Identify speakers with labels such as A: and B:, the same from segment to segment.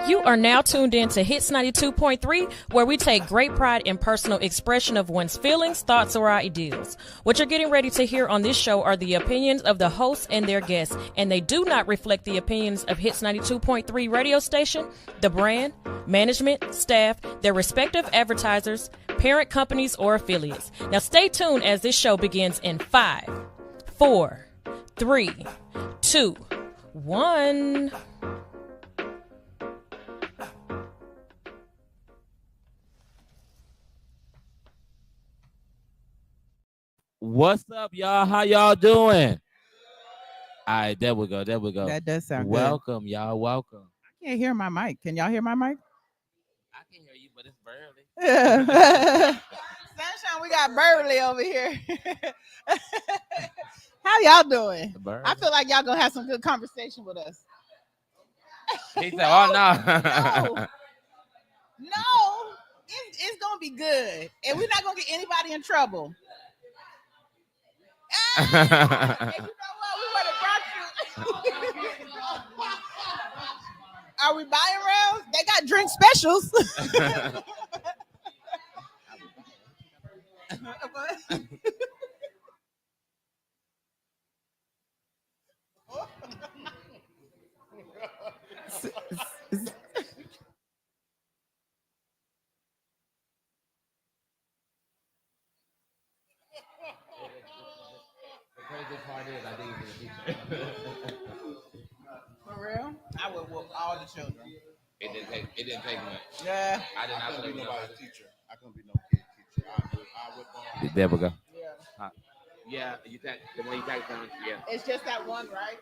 A: You are now tuned in to Hits 92.3, where we take great pride in personal expression of one's feelings, thoughts, or ideals. What you're getting ready to hear on this show are the opinions of the hosts and their guests, and they do not reflect the opinions of Hits 92.3 radio station, the brand, management, staff, their respective advertisers, parent companies, or affiliates. Now stay tuned as this show begins in 5, 4, 3, 2, 1.
B: What's up, y'all? How y'all doing? All right, there we go.
C: That does sound
B: welcome, good. Y'all. Welcome.
C: I can't hear my mic. Can y'all hear my mic?
B: I can hear you, but it's barely.
C: Sunshine, we got Burley over here. How y'all doing? I feel like y'all gonna have some good conversation with us.
B: He said, "Oh
C: no, it's gonna be good, and we're not gonna get anybody in trouble." And you know what? We would have brought you. Are we buying rounds? They got drink specials.
B: The crazy part is, I think it's a teacher.
C: For real? I would whoop all the children.
B: It didn't take much.
C: Yeah.
B: I did not play with
D: nobody's teacher. I couldn't be no kid teacher. I whip on.
B: There we go.
C: Yeah.
B: Yeah, you the one you tagged on. Yeah.
C: It's just that one, right?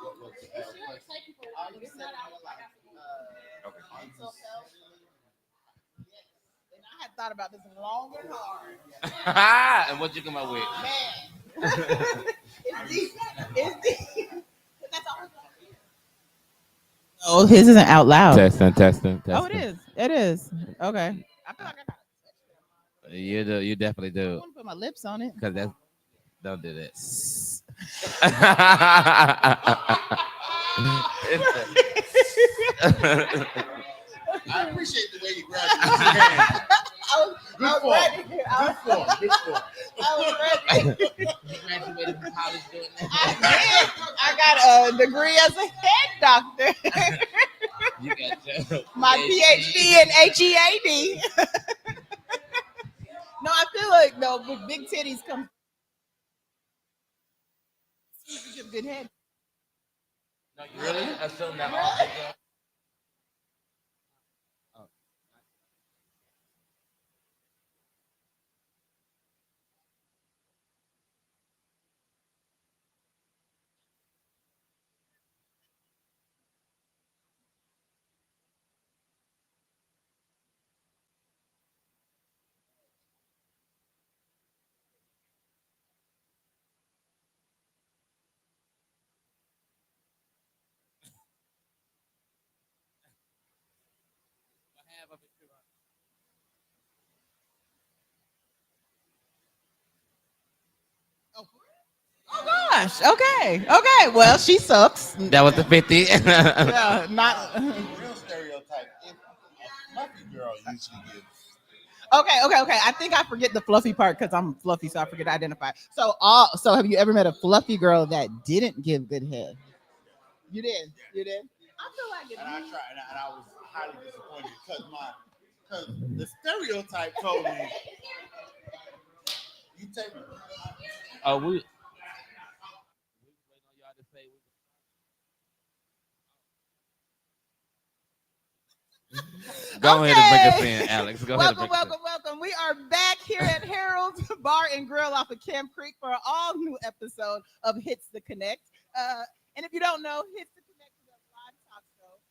B: Okay.
C: And I had thought about this long and hard.
B: And what you come up with?
C: Man. It's deep. It's deep. That's all. Oh, his isn't out loud.
B: Testing.
C: Oh, it is. It is. Okay. I feel like I got it.
B: You definitely do.
C: I want to put my lips on it.
B: Because that's don't do that.
D: I appreciate the way you grabbed it with your hand.
C: I was ready.
D: Good form.
C: I was ready.
B: You graduated from college doing that?
C: I did. I got a degree as a head doctor.
B: You got
C: my PhD in HEAD. No, I feel like with big titties come. You give good head.
B: No, you really assume that all big
C: Oh gosh. Okay. Well, she sucks.
B: That was the 50.
C: Yeah, not.
D: Real stereotype. A fluffy girl usually gives.
C: Okay. I think I forget the fluffy part because I'm fluffy, so I forget to identify. So have you ever met a fluffy girl that didn't give good head? You did. I feel like it.
D: And I tried, and I was highly disappointed because the stereotype told me you take me.
B: Oh, we waiting on y'all to say. Go ahead and bring us in, Alex.
C: Welcome. We are back here at Harold's Bar and Grill off of Camp Creek for an all new episode of Hits the Connect. And if you don't know, Hits the Connect is a live talk show.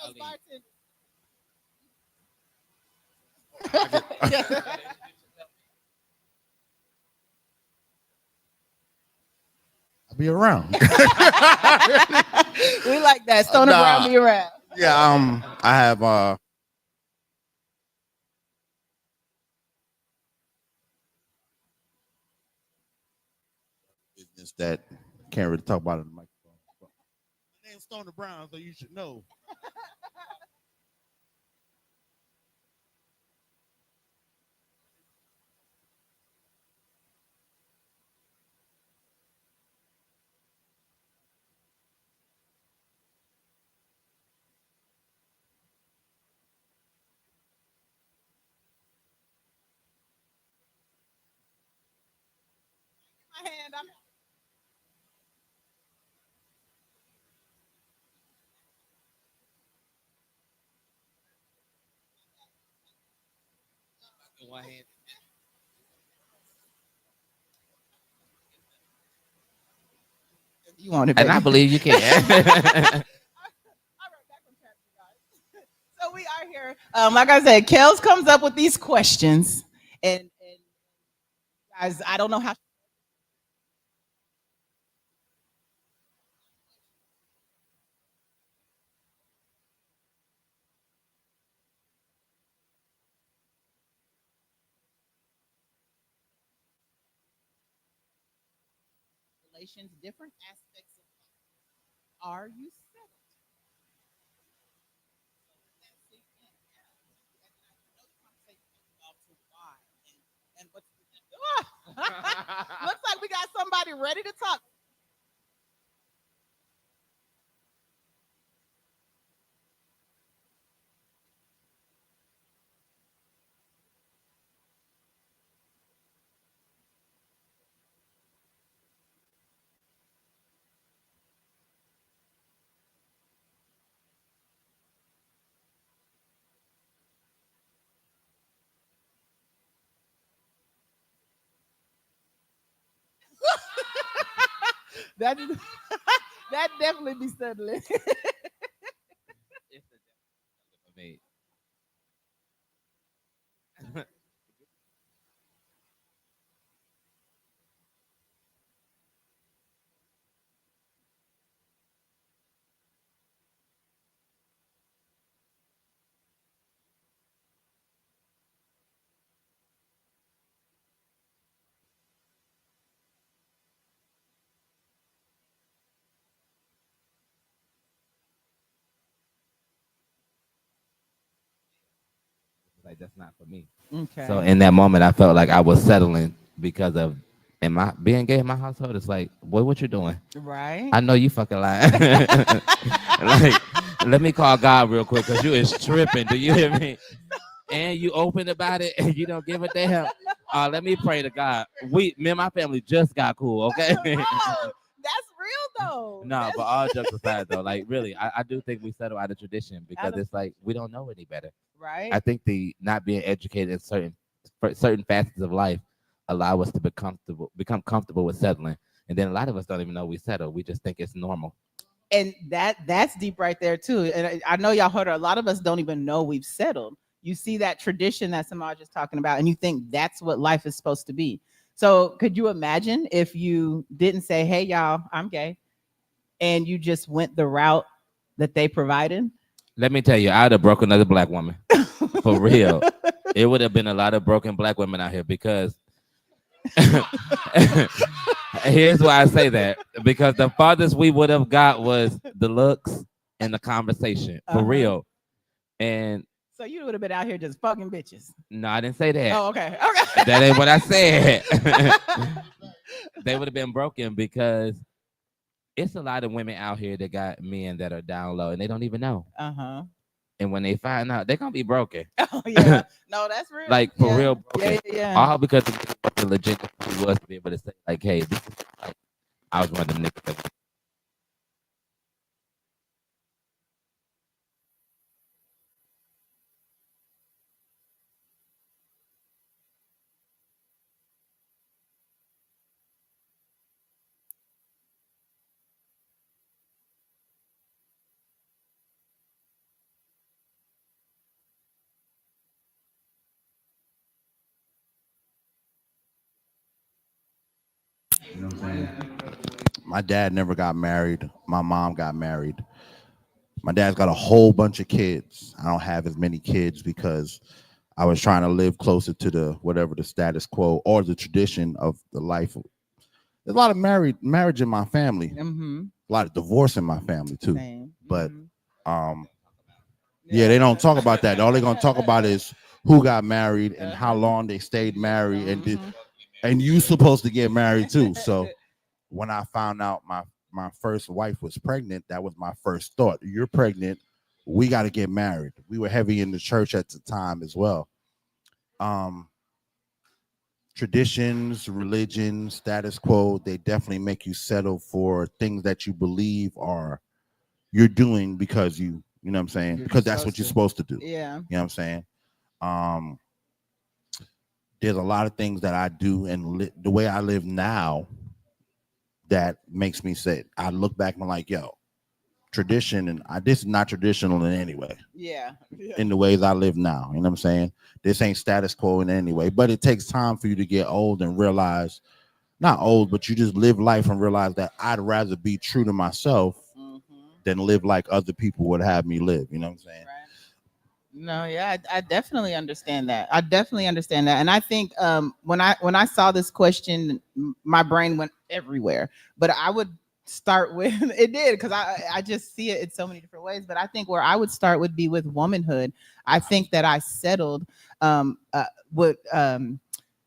D: I'll be around.
C: We like that. Stoner Brown be around.
D: Yeah, I have business that can't really talk about it on the microphone. But my name's Stoner Brown, so you should know.
C: My hand. You want it, baby.
B: And I believe you can.
C: So we are here. Like I said, Kels comes up with these questions, and guys, I don't know how. Relations, different aspects of life. Are you settled? And what's looks like we got somebody ready to talk. That that definitely be settling.
B: Like that's not for me.
C: Okay.
B: So in that moment, I felt like I was settling because of, am I being gay in my household? It's like, boy, what you doing?
C: Right.
B: I know you fucking lying. Like, let me call God real quick because you is tripping. Do you hear me? And you open about it and you don't give a damn. Let me pray to God. Me and my family just got cool, okay?
C: Oh, that's real though.
B: No,
C: That's-
B: but all jokes aside, though, like really, I do think we settle out of tradition because
C: of-
B: it's like we don't know any better.
C: right.
B: I think the not being educated in certain facets of life allow us to become comfortable with settling, and then a lot of us don't even know we settle. We just think it's normal.
C: And that's deep right there too. And I know y'all heard it. A lot of us don't even know we've settled. You see that tradition that Samaj is talking about, and you think that's what life is supposed to be. So could you imagine if you didn't say, "Hey, y'all, I'm gay," and you just went the route that they provided?
B: Let me tell you, I'd have broke another black woman for real. It would have been a lot of broken black women out here because here's why I say that, because the farthest we would have got was the looks and the conversation for real. And
C: So you would have been out here just fucking bitches.
B: no, I didn't say that.
C: Oh, okay. Okay.
B: That ain't what I said. They would have been broken because it's a lot of women out here that got men that are down low and they don't even know.
C: Uh-huh.
B: And when they find out, they're gonna be broken.
C: Oh yeah. No, that's real.
B: Like for
C: Yeah.
B: real broken.
C: Yeah.
B: All because the legit was to be able to say, like, hey, this is like I was one of them niggas that
D: You know what I'm saying? My dad never got married. My mom got married. My dad's got a whole bunch of kids. I don't have as many kids because I was trying to live closer to the whatever the status quo or the tradition of the life. There's a lot of marriage in my family.
C: Mm-hmm.
D: A lot of divorce in my family too.
C: Same.
D: But
C: Mhm.
D: yeah, they don't talk about that. All they're gonna talk about is who got married and how
C: Uh-huh.
D: long they stayed married,
C: Mhm.
D: and you supposed to get married too. So when I found out my first wife was pregnant, that was my first thought. You're pregnant, we got to get married. We were heavy in the church at the time as well. Um, Traditions, religion, status quo, they definitely make you settle for things that you believe are you're doing because you know what I'm saying?
C: You're
D: Because that's what you're supposed to do.
C: Yeah.
D: You know what I'm saying? Um, there's a lot of things that I do and the way I live now that makes me say, I look back and I'm like, yo, tradition, and this is not traditional in any way.
C: Yeah.
D: In the ways I live now. You know what I'm saying? This ain't status quo in any way, but it takes time for you to get old and realize, not old, but you just live life and realize that I'd rather be true to myself than live like other people would have me live. You know what I'm saying?
C: Right. No, yeah, I definitely understand that. I definitely understand that, and I think when I saw this question, my brain went everywhere. But I would start with it did because I just see it in so many different ways. But I think where I would start would be with womanhood. I think that I settled with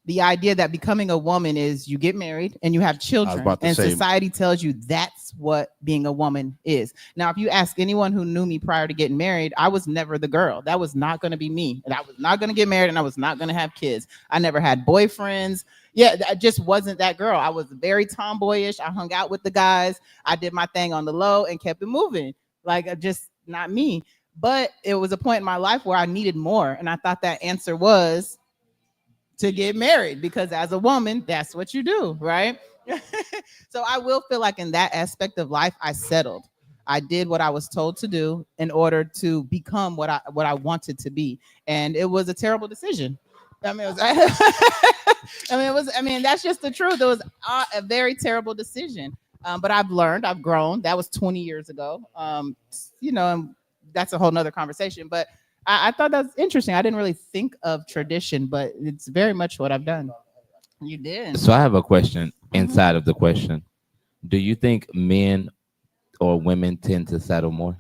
C: the idea that becoming a woman is you get married and you have children, and society tells you that's what being a woman is. Now, if you ask anyone who knew me prior to getting married, I was never the girl. That was not going to be me, and I was not going to get married, and I was not going to have kids. I never had boyfriends. Yeah, I just wasn't that girl. I was very tomboyish. I hung out with the guys. I did my thing on the low and kept it moving. Like, just not me. But it was a point in my life where I needed more, and I thought that answer was to get married, because as a woman, that's what you do, right? So I will feel like in that aspect of life, I settled. I did what I was told to do in order to become what I wanted to be, and it was a terrible decision. I mean, that's just the truth. It was a very terrible decision. But I've learned, I've grown. That was 20 years ago. And that's a whole nother conversation. But I thought that was interesting. I didn't really think of tradition, but it's very much what I've done. You did.
B: So I have a question inside of the question. Do you think men or women tend to settle more?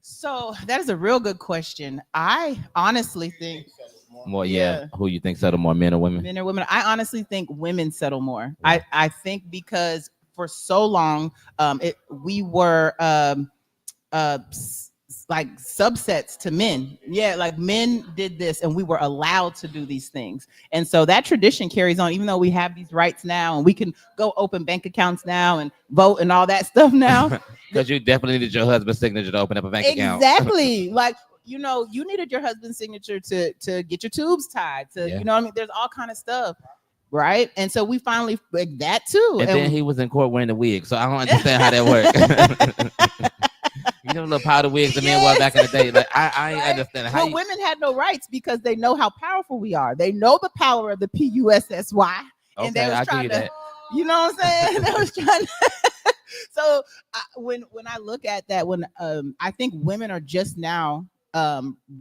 C: So that is a real good question. I honestly think
B: More, yeah. Who you think settle more, men or women?
C: Men or women. I honestly think women settle more. Yeah. I think because for so long, we were like subsets to men. Yeah, like men did this and we were allowed to do these things. And so that tradition carries on, even though we have these rights now and we can go open bank accounts now and vote and all that stuff now.
B: Because you definitely needed your husband's signature to open up a bank account.
C: Exactly. Like, you needed your husband's signature to get your tubes tied, to, you know what I mean? There's all kind of stuff. Right. And so we finally, like, that too.
B: And then he was in court wearing a wig. So I don't understand how that works. You know, little powder wigs the men wore back in the day. Like I ain't understand how.
C: Well, women had no rights because they know how powerful we are. They know the power of the PUSSY. And they was trying to, you know what I'm saying? They was trying to. So when I look at that, when I think women are just now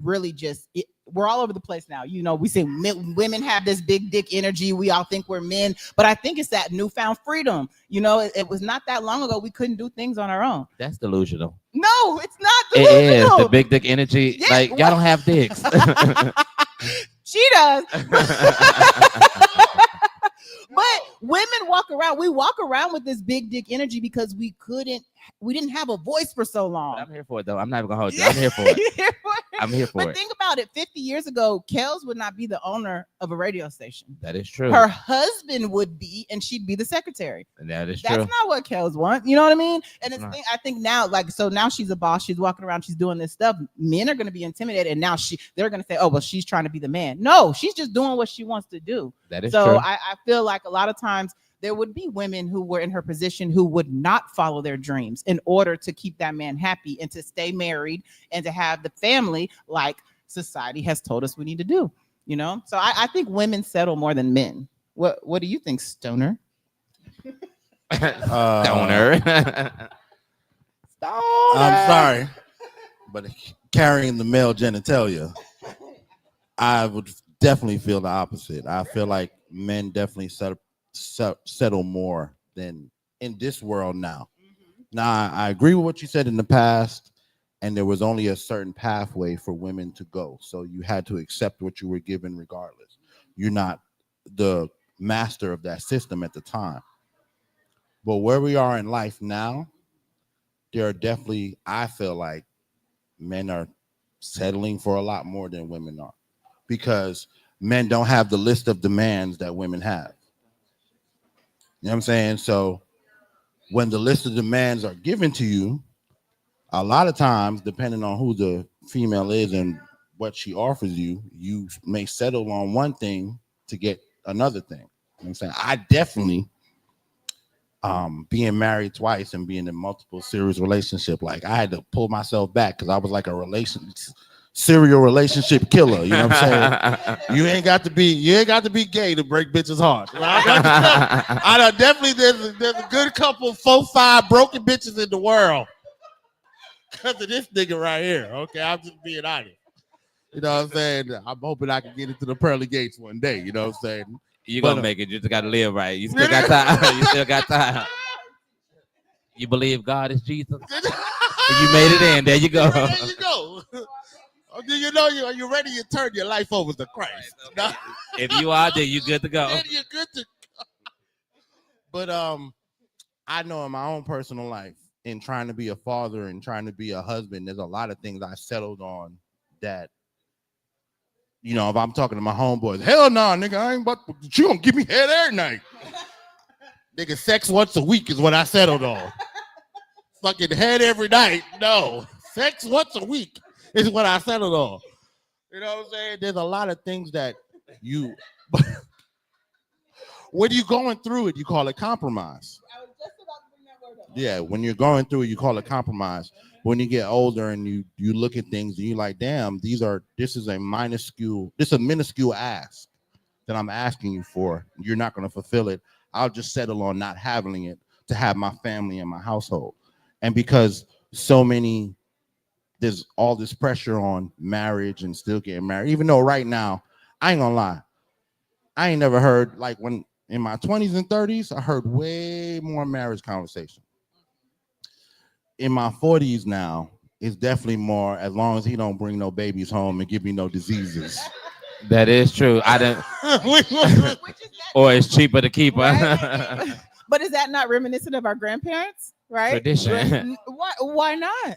C: really just we're all over the place now. We say women have this big dick energy. We all think we're men, but I think it's that newfound freedom. It was not that long ago we couldn't do things on our own.
B: That's delusional.
C: No, it's not delusional.
B: It is the big dick energy. Yeah, like y'all don't have dicks.
C: She does. But women walk around. We walk around with this big dick energy because we didn't have a voice for so long.
B: But I'm here for it though. I'm not even gonna hold you. I'm here for it. I'm here for it.
C: But think about it. 50 years ago, Kels would not be the owner of a radio station.
B: That is true.
C: Her husband would be, and she'd be the secretary.
B: And that is true.
C: That's not what Kels want. You know what I mean? And I think now, so now she's a boss. She's walking around. She's doing this stuff. Men are going to be intimidated, and now they're going to say, "Oh, well, she's trying to be the man." No, she's just doing what she wants to do.
B: That is true.
C: So I feel like a lot of times there would be women who were in her position who would not follow their dreams in order to keep that man happy and to stay married and to have the family like society has told us we need to do, So I think women settle more than men. What do you think, Stoner?
B: Stoner.
D: I'm sorry, but carrying the male genitalia, I would definitely feel the opposite. I feel like men definitely settle more than in this world now. Now, I agree with what you said in the past, and there was only a certain pathway for women to go. So you had to accept what you were given regardless. You're not the master of that system at the time. But where we are in life now, there are definitely, I feel like men are settling for a lot more than women are because men don't have the list of demands that women have. You know what I'm saying? So when the list of demands are given to you, a lot of times, depending on who the female is and what she offers you, you may settle on one thing to get another thing. You know what I'm saying? I definitely being married twice and being in multiple serious relationship, like I had to pull myself back because I was like a serial relationship killer. You know what I'm saying? You ain't got to be gay to break bitches' hearts. I know definitely there's a good couple 4-5 broken bitches in the world because of this nigga right here. Okay, I'm just being honest. You know what I'm saying? I'm hoping I can get into the pearly gates one day. You know what I'm saying?
B: You gonna make it. You just gotta live right. You still got time. You still got time. You believe God is Jesus? You made it in. There you go.
D: There you go. Do you know are you ready to turn your life over to Christ?
B: Okay. If you are, then you good to go.
D: Then you're good to go. But I know in my own personal life, in trying to be a father and trying to be a husband, there's a lot of things I settled on that, you know, if I'm talking to my homeboys, hell no, nigga, I ain't about to, you gonna give me head every night. Nigga, sex once a week is what I settled on. Fucking head every night, no. Sex once a week is what I settled on. You know what I'm saying? There's a lot of things that you, when you're going through it, you call it compromise.
C: I was just about to bring that word up.
D: Yeah, when you're going through it, you call it compromise. When you get older and you look at things and you're like, damn, this is a minuscule ask that I'm asking you for. You're not going to fulfill it. I'll just settle on not having it to have my family and my household. And because there's all this pressure on marriage and still getting married, even though right now, I ain't gonna lie, I ain't never heard, like when in my 20s and 30s, I heard way more marriage conversation. In my 40s now, it's definitely more, as long as he don't bring no babies home and give me no diseases.
B: That is true. I don't. Or it's cheaper to keep.
C: Right? But is that not reminiscent of our grandparents? Right?
B: Tradition.
C: Why not?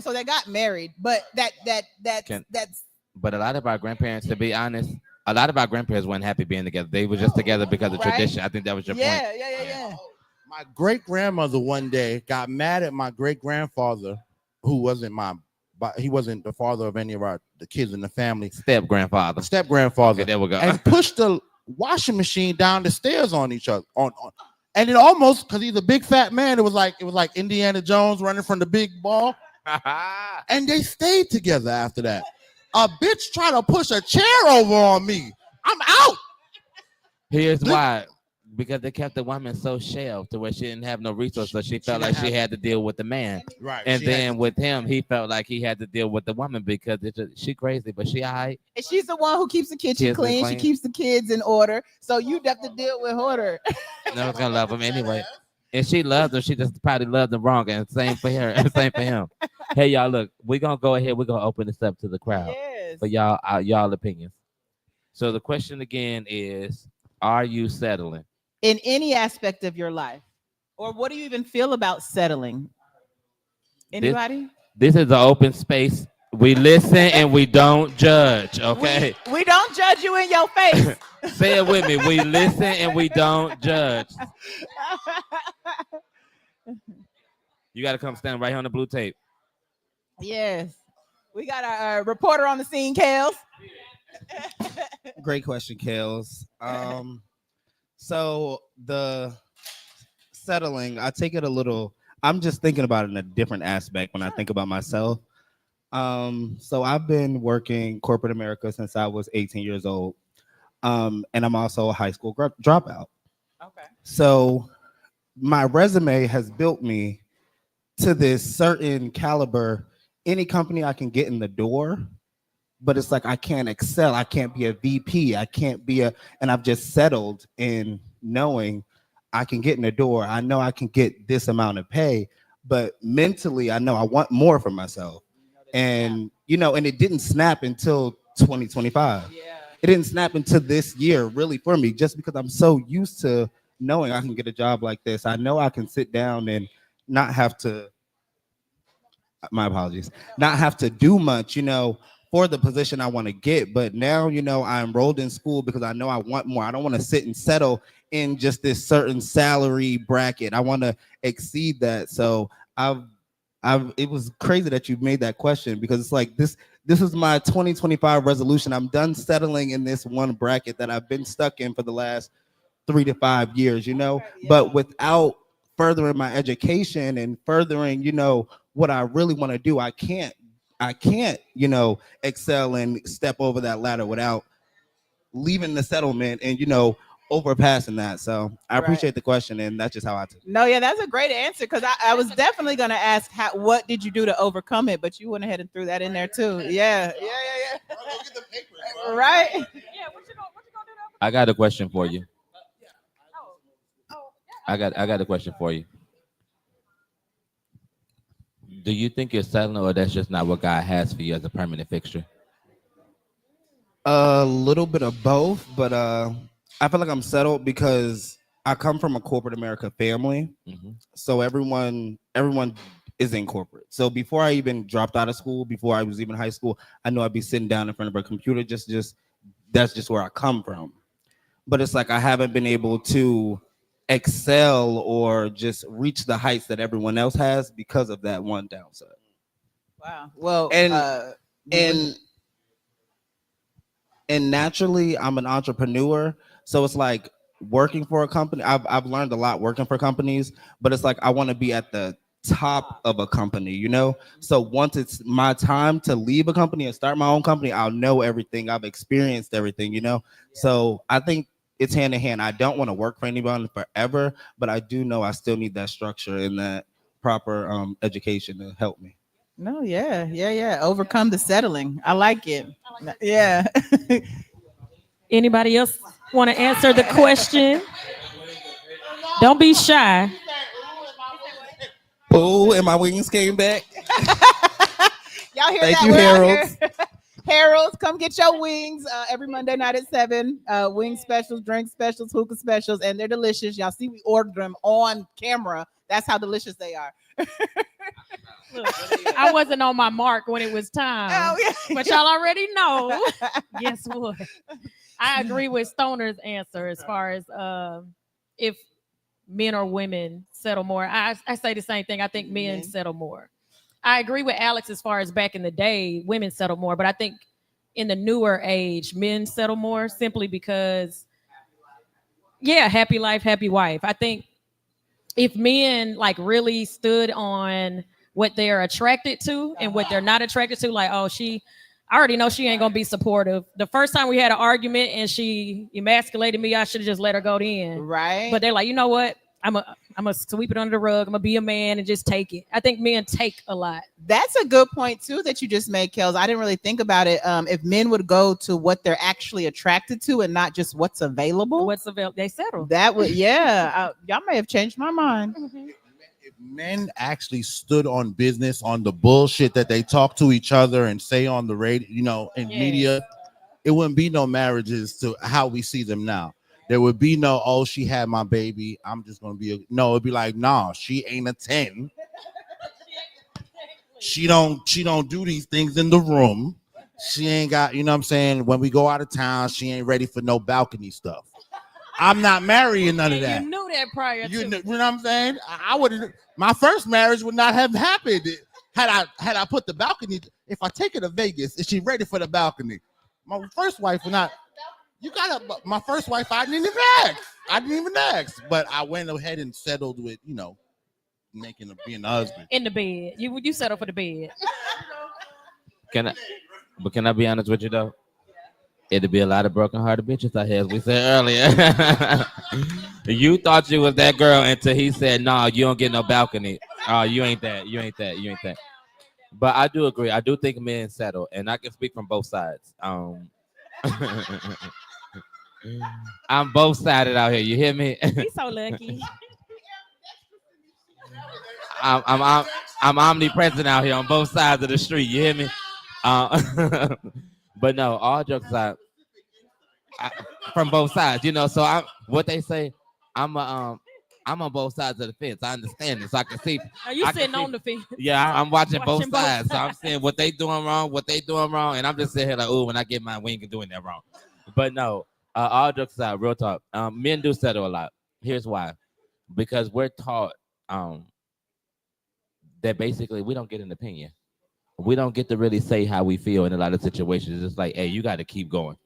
C: So they got married, but that's
B: But a lot of our grandparents, to be honest, a lot of our grandparents weren't happy being together. They were just together because of tradition. I think that was your point.
C: Yeah.
D: My great grandmother one day got mad at my great grandfather, who wasn't he wasn't the father of any of the kids in the family.
B: Step grandfather.
D: Okay,
B: there we go.
D: And pushed the washing machine down the stairs on each other. And it almost, because he's a big fat man, it was like Indiana Jones running from the big ball. And they stayed together after that. A bitch tried to push a chair over on me. I'm out.
B: Here's why. Because they kept the woman so shelved to where she didn't have no resources, so she felt like she had to deal with the man.
D: Right.
B: And then with him, he felt like he had to deal with the woman because she crazy, but she all right.
C: And she's the one who keeps the kitchen clean. She keeps the kids in order. So you have to deal with her.
B: No one's gonna love him anyway. And she loved him. She just probably loved him wrong. And same for her. And same for him. Hey, y'all, look, we're gonna go ahead. We're gonna open this up to the crowd for y'all opinions. So the question again is, are you settling?
C: In any aspect of your life, or what do you even feel about settling? Anybody?
B: This is an open space. We listen and we don't judge. Okay.
C: We don't judge you in your face.
B: Say it with me. We listen and we don't judge. You got to come stand right here on the blue tape.
C: Yes. We got our reporter on the scene, Kales.
E: Great question, Kales. So the settling, I take it a little, I'm just thinking about it in a different aspect when I think about myself. So I've been working corporate America since I was 18 years old. And I'm also a high school dropout.
C: Okay.
E: So my resume has built me to this certain caliber. Any company I can get in the door, but it's like I can't excel. I can't be a VP. I can't be and I've just settled in knowing I can get in the door. I know I can get this amount of pay, but mentally I know I want more for myself. And and it didn't snap until 2025.
C: Yeah.
E: It didn't snap until this year really for me, just because I'm so used to knowing I can get a job like this. I know I can sit down and not have to, my apologies, not have to do much, for the position I want to get. But now, I enrolled in school because I know I want more. I don't want to sit and settle in just this certain salary bracket. I want to exceed that. So it was crazy that you made that question, because it's like this is my 2025 resolution. I'm done settling in this one bracket that I've been stuck in for the last 3 to 5 years,
C: Yeah.
E: but without furthering my education and furthering, what I really want to do, I can't, excel and step over that ladder without leaving the settlement and, overpassing that. So I appreciate the question, and that's just how I took it.
C: No, yeah, that's a great answer, because I was definitely gonna ask what did you do to overcome it, but you went ahead and threw that in there too. Yeah. Right.
A: Yeah, what you gonna do?
B: I got a question for you. I got a question for you. Do you think you're settling, or that's just not what God has for you as a permanent fixture?
E: A little bit of both, but I feel like I'm settled because I come from a corporate America family.
B: Mm-hmm.
E: So everyone is in corporate. So before I even dropped out of school, before I was even in high school, I know I'd be sitting down in front of a computer. Just that's just where I come from. But it's like I haven't been able to excel or just reach the heights that everyone else has because of that one downside.
C: Wow. Well,
E: and naturally I'm an entrepreneur, so it's like working for a company. I've learned a lot working for companies, but it's like I want to be at the top of a company, so once it's my time to leave a company and start my own company, I'll know everything, I've experienced everything, so I think it's hand in hand. I don't want to work for anybody forever, but I do know I still need that structure and that proper education to help me.
C: no, yeah. Overcome the settling. I like it. Yeah.
A: Anybody else want to answer the question? Don't be shy.
E: Oh, and my wings came back.
C: Y'all hear
E: Thank
C: that?
E: you,
C: We're out
E: Harold.
C: here. Harold's, come get your wings every Monday night at 7. Wing specials, drink specials, hookah specials, and they're delicious. Y'all see we ordered them on camera. That's how delicious they are.
A: Look, I wasn't on my mark when it was time.
C: Oh, yeah.
A: But y'all already know. Guess what? I agree with Stoner's answer as far as if men or women settle more. I say the same thing. I think men settle more. I agree with Alex as far as back in the day, women settle more. But I think in the newer age, men settle more simply because, happy life, happy wife. I think if men like really stood on what they're attracted to and what they're not attracted to, like, I already know she ain't gonna be supportive. The first time we had an argument and she emasculated me, I should have just let her go in.
C: Right.
A: But they're like, you know what? I'm a sweep it under the rug. I'm gonna be a man and just take it. I think men take a lot.
C: That's a good point too that you just made, Kels. I didn't really think about it. If men would go to what they're actually attracted to and not just what's available,
A: they settle.
C: That would, y'all may have changed my mind.
A: Mm-hmm.
D: If men actually stood on business, on the bullshit that they talk to each other and say on the radio, in media, it wouldn't be no marriages to how we see them now. There would be no, oh, she had my baby, I'm just gonna be no. It'd be like, nah, she ain't a 10. She don't do these things in the room. She ain't got, you know what I'm saying? When we go out of town, she ain't ready for no balcony stuff. I'm not marrying none of that.
A: You knew that prior to.
D: You know what I'm saying? I would. My first marriage would not have happened had I put the balcony. If I take her to Vegas, is she ready for the balcony? My first wife would not. My first wife, I didn't even ask. But I went ahead and settled with, being a husband.
A: In the bed. You settle for the bed.
B: Can I be honest with you though? It'd be a lot of broken-hearted bitches out here, as we said earlier. You thought you was that girl until he said, "No, you don't get no balcony. Oh, you ain't that. You ain't that. You ain't that." But I do agree. I do think men settle, and I can speak from both sides. I'm both sided out here. You hear me?
A: He's so lucky.
B: I'm omnipresent out here on both sides of the street. You hear me? But no, all jokes aside, from both sides, So what they say, I'm a, I'm on both sides of the fence. I understand this. I can see.
A: Are you
B: I can
A: sitting
B: see-
A: on the fence?
B: Yeah, I'm watching both
A: Watching both
B: sides. So I'm
A: sides.
B: seeing what they doing wrong, and I'm just sitting here like, oh, when I get mine, we ain't doing that wrong. But no, all jokes aside, real talk. Men do settle a lot. Here's why: because we're taught that basically we don't get an opinion. We don't get to really say how we feel in a lot of situations. It's like, hey, you got to keep going.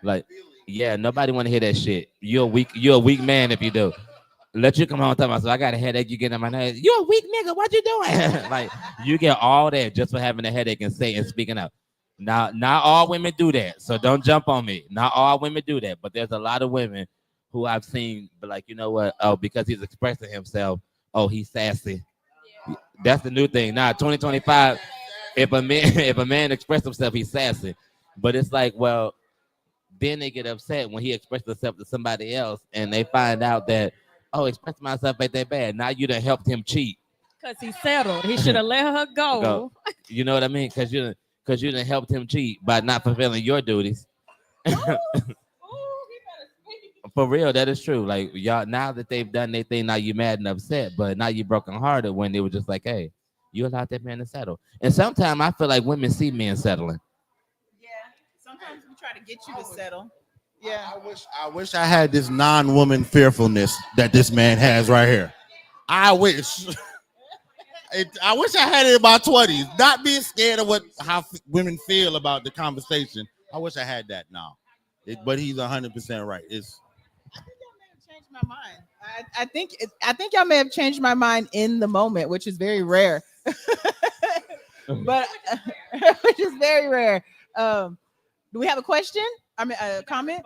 B: Like, yeah, nobody want to hear that shit. You're a weak man if you do. Let you come home and tell myself, I got a headache. You get in my nose. You a weak nigga. What you doing? Like, you get all that just for having a headache and speaking up. Now, not all women do that. So don't jump on me. Not all women do that. But there's a lot of women who I've seen, but like, you know what? Oh, because he's expressing himself. Oh, he's sassy. That's the new thing. Now, 2025, if a man if a man expresses himself, he's sassy. But it's like, well, then they get upset when he expresses himself to somebody else and they find out that, oh, expressing myself ain't that bad. Now you done helped him cheat.
A: Because he settled. He should have let her go.
B: You know what I mean? Because you done helped him cheat by not fulfilling your duties. For real, that is true. Like, y'all, now that they've done their thing, now you mad and upset, but now you broken hearted when they were just like, hey, you allowed that man to settle. And sometimes I feel like women see men settling.
C: Yeah. Sometimes we try to get you to settle. Yeah.
D: I wish I had this non-woman fearfulness that this man has right here. I wish. I wish I had it in my 20s. Not being scared of how women feel about the conversation. I wish I had that now. But he's 100% right.
C: I think y'all may have changed my mind. I think y'all may have changed my mind in the moment, which is very rare. But which is very rare. Do we have a question? I mean, a comment?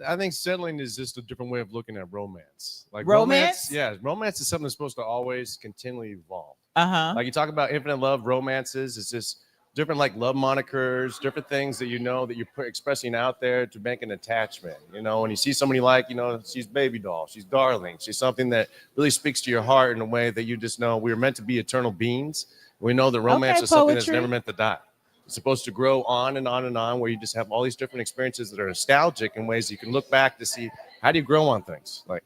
F: I think settling is just a different way of looking at romance. Like
C: Romance?
F: Yeah, romance is something that's supposed to always continually evolve.
C: Uh-huh.
F: Like you talk about infinite love, romances, it's just different like love monikers, different things that that you're expressing out there to make an attachment. When you see somebody like, she's baby doll, she's darling, she's something that really speaks to your heart in a way that you just know we're meant to be eternal beings. We know that romance is something that's never meant to die. It's supposed to grow on and on and on, where you just have all these different experiences that are nostalgic in ways you can look back to see how do you grow on things. Like,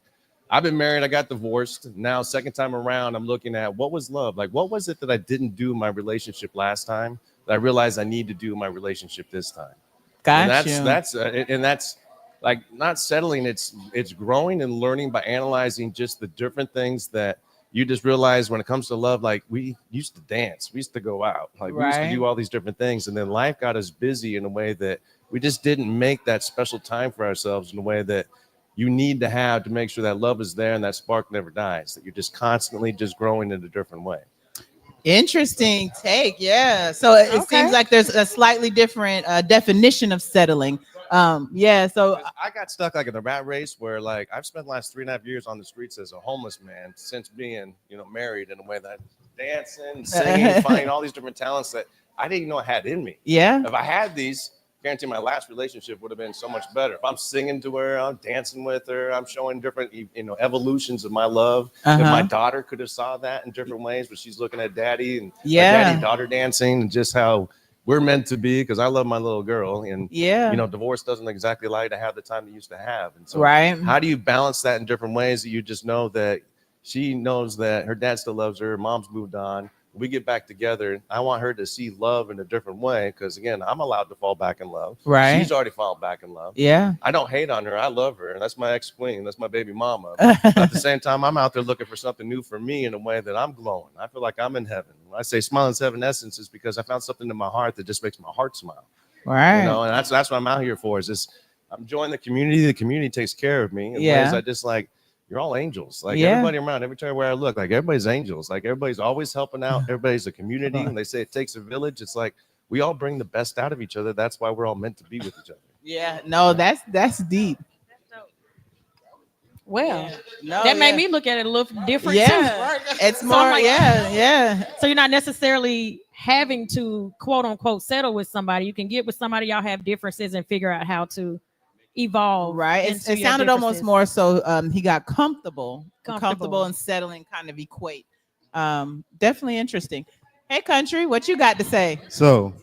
F: I've been married, I got divorced. Now, second time around, I'm looking at what was love? Like, what was it that I didn't do in my relationship last time that I realized I need to do in my relationship this time?
C: Gotcha.
F: And that's like not settling. It's growing and learning by analyzing just the different things that you just realize when it comes to love. Like, we used to dance, we used to go out, like we used to do all these different things, and then life got us busy in a way that we just didn't make that special time for ourselves in a way that you need to have to make sure that love is there and that spark never dies, that you're just constantly just growing in a different way.
C: Interesting take. Yeah. So it seems like there's a slightly different definition of settling. Yeah. So
F: I got stuck like in the rat race where like I've spent the last 3.5 years on the streets as a homeless man since being, married, in a way that dancing, singing, finding all these different talents that I didn't even know I had in me.
C: Yeah.
F: If I had these, guarantee my last relationship would have been so much better. If I'm singing to her, I'm dancing with her, I'm showing different, evolutions of my love. If my daughter could have saw that in different ways, but she's looking at daddy and daddy daughter dancing and just how we're meant to be, because I love my little girl, and divorce doesn't exactly allow you to have the time you used to have. And so how do you balance that in different ways that you just know that she knows that her dad still loves her, mom's moved on, we get back together. I want her to see love in a different way, because again, I'm allowed to fall back in love.
C: Right.
F: She's already fallen back in love.
C: Yeah.
F: I don't hate on her. I love her. That's my ex-queen. That's my baby mama. But at the same time, I'm out there looking for something new for me in a way that I'm glowing. I feel like I'm in heaven. When I say smile is heaven essence, is because I found something in my heart that just makes my heart smile.
C: Right.
F: And that's what I'm out here for. Is this? I'm joining the community. The community takes care of me in ways I just like. You're all angels. Like everybody around, every time where I look, like everybody's angels. Like everybody's always helping out. Everybody's a community. When they say it takes a village, it's like we all bring the best out of each other. That's why we're all meant to be with each other.
C: Yeah, no, that's deep.
A: Well,
C: No,
A: that made
C: yeah.
A: me look at it a little different
C: Yeah,
A: too.
C: it's
A: So
C: more.
A: I'm like,
C: yeah.
A: So you're not necessarily having to quote unquote settle with somebody. You can get with somebody, y'all have differences and figure out how to evolve.
C: Right.
A: into
C: It
A: your
C: sounded almost
A: differences.
C: more so. He got comfortable
A: Comfortable.
C: and settling, kind of equate. Definitely interesting. Hey, country, what you got to say?
G: So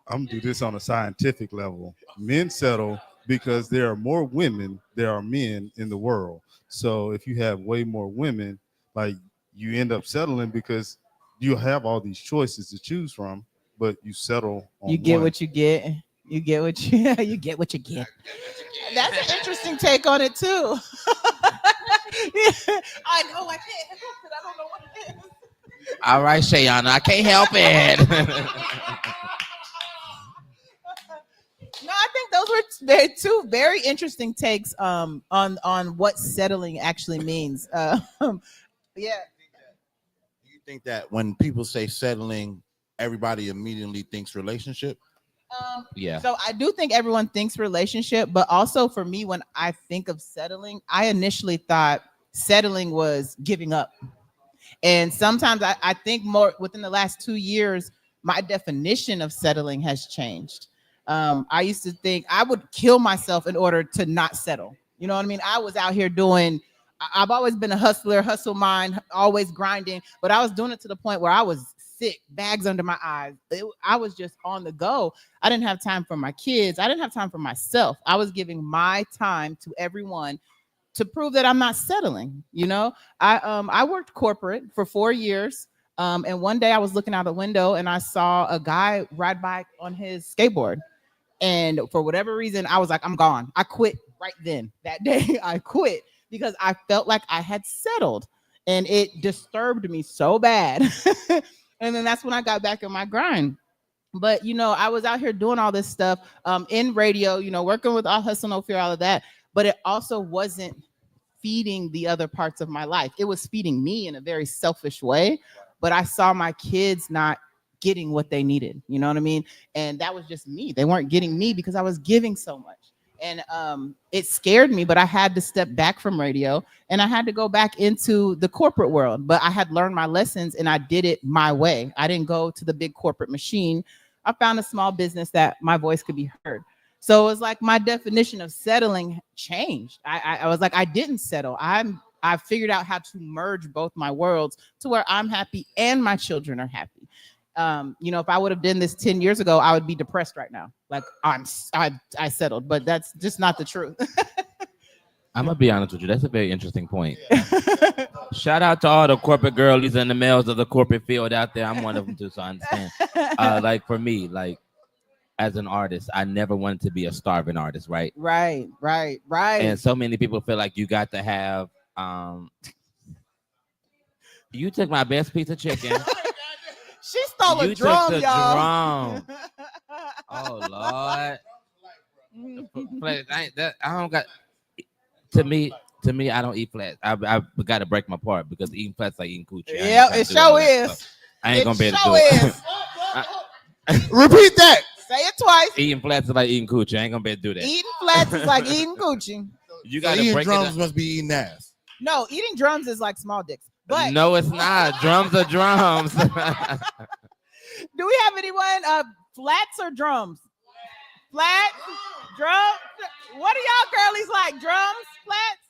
G: I'm gonna do this on a scientific level. Men settle because there are more women there are men in the world. So if you have way more women, like you end up settling because you have all these choices to choose from, but you settle on
C: You get
G: one.
C: what you get. You get what you you get what you get. That's an interesting take on it too. I know I can't help it. I don't know what it is.
B: All right, Shayana, I can't help it.
C: No, I think those were two very interesting takes on what settling actually means. Yeah.
D: Do you think that when people say settling, everybody immediately thinks relationship?
B: Yeah.
C: So I do think everyone thinks relationship, but also for me, when I think of settling, I initially thought settling was giving up. And sometimes I think more within the last 2 years, my definition of settling has changed. I used to think I would kill myself in order to not settle. You know what I mean? I was out here doing, I've always been a hustler, hustle mind, always grinding, but I was doing it to the point where I was sick, bags under my eyes. I was just on the go. I didn't have time for my kids. I didn't have time for myself. I was giving my time to everyone to prove that I'm not settling. You know, I worked corporate for 4 years. And one day I was looking out the window and I saw a guy ride by on his skateboard. And for whatever reason, I was like, I'm gone. I quit right then. That day I quit because I felt like I had settled and it disturbed me so bad. And then that's when I got back in my grind. But you know, I was out here doing all this stuff in radio, you know, working with All Hustle No Fear, all of that. But it also wasn't feeding the other parts of my life. It was feeding me in a very selfish way. But I saw my kids not getting what they needed. You know what I mean? And that was just me. They weren't getting me because I was giving so much. And it scared me, but I had to step back from radio and I had to go back into the corporate world. But I had learned my lessons and I did it my way. I didn't go to the big corporate machine. I found a small business that my voice could be heard. So it was like my definition of settling changed. I was like, I didn't settle. I figured out how to merge both my worlds to where I'm happy and my children are happy. You know, if I would have done this 10 years ago, I would be depressed right now. Like I settled, but that's just not the truth.
B: I'm gonna be honest with you. That's a very interesting point. Shout out to all the corporate girlies and the males of the corporate field out there. I'm one of them too, so I understand. Like for me, like as an artist, I never wanted to be a starving artist, right?
C: Right.
B: And so many people feel like you got to have. You took my best piece of chicken.
C: She stole a
B: You
C: drum,
B: took the
C: y'all.
B: drum. Oh Lord. I don't got. To me, I don't eat flats. I got to break my part because eating flats like eating coochie.
C: Yeah, it sure is.
B: I ain't gonna be able to do it.
D: Repeat that.
C: Say it twice.
B: Eating flats is like eating coochie. I ain't gonna be able to do that.
C: Eating flats is like eating coochie.
B: You
D: So
B: got to
D: eating
B: break
D: drums
B: it up.
D: must be eating ass.
C: No, eating drums is like small dicks. But
B: No, it's not. Drums are drums.
C: do we have anyone? Flats or drums? Flats, drums. What do y'all girlies like? Drums, flats.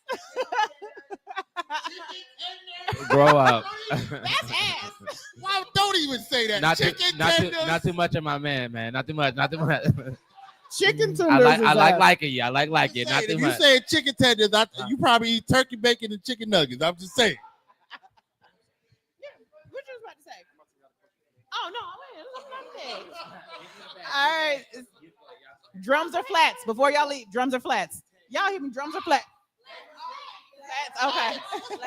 B: Grow up.
C: That's ass.
D: Why don't even say that?
B: Not too much of my man. Not too much.
C: Chicken tenders.
B: I like
C: ass.
B: liking you. I like it. Not too
D: If you
B: much.
D: say chicken tenders, you probably eat turkey bacon and chicken nuggets. I'm just saying.
C: What you was about to say? Oh no, wait, all right. Drums or flats? Before y'all eat, drums or flats? Y'all hear me? Drums or flats? Flats. Okay.
H: All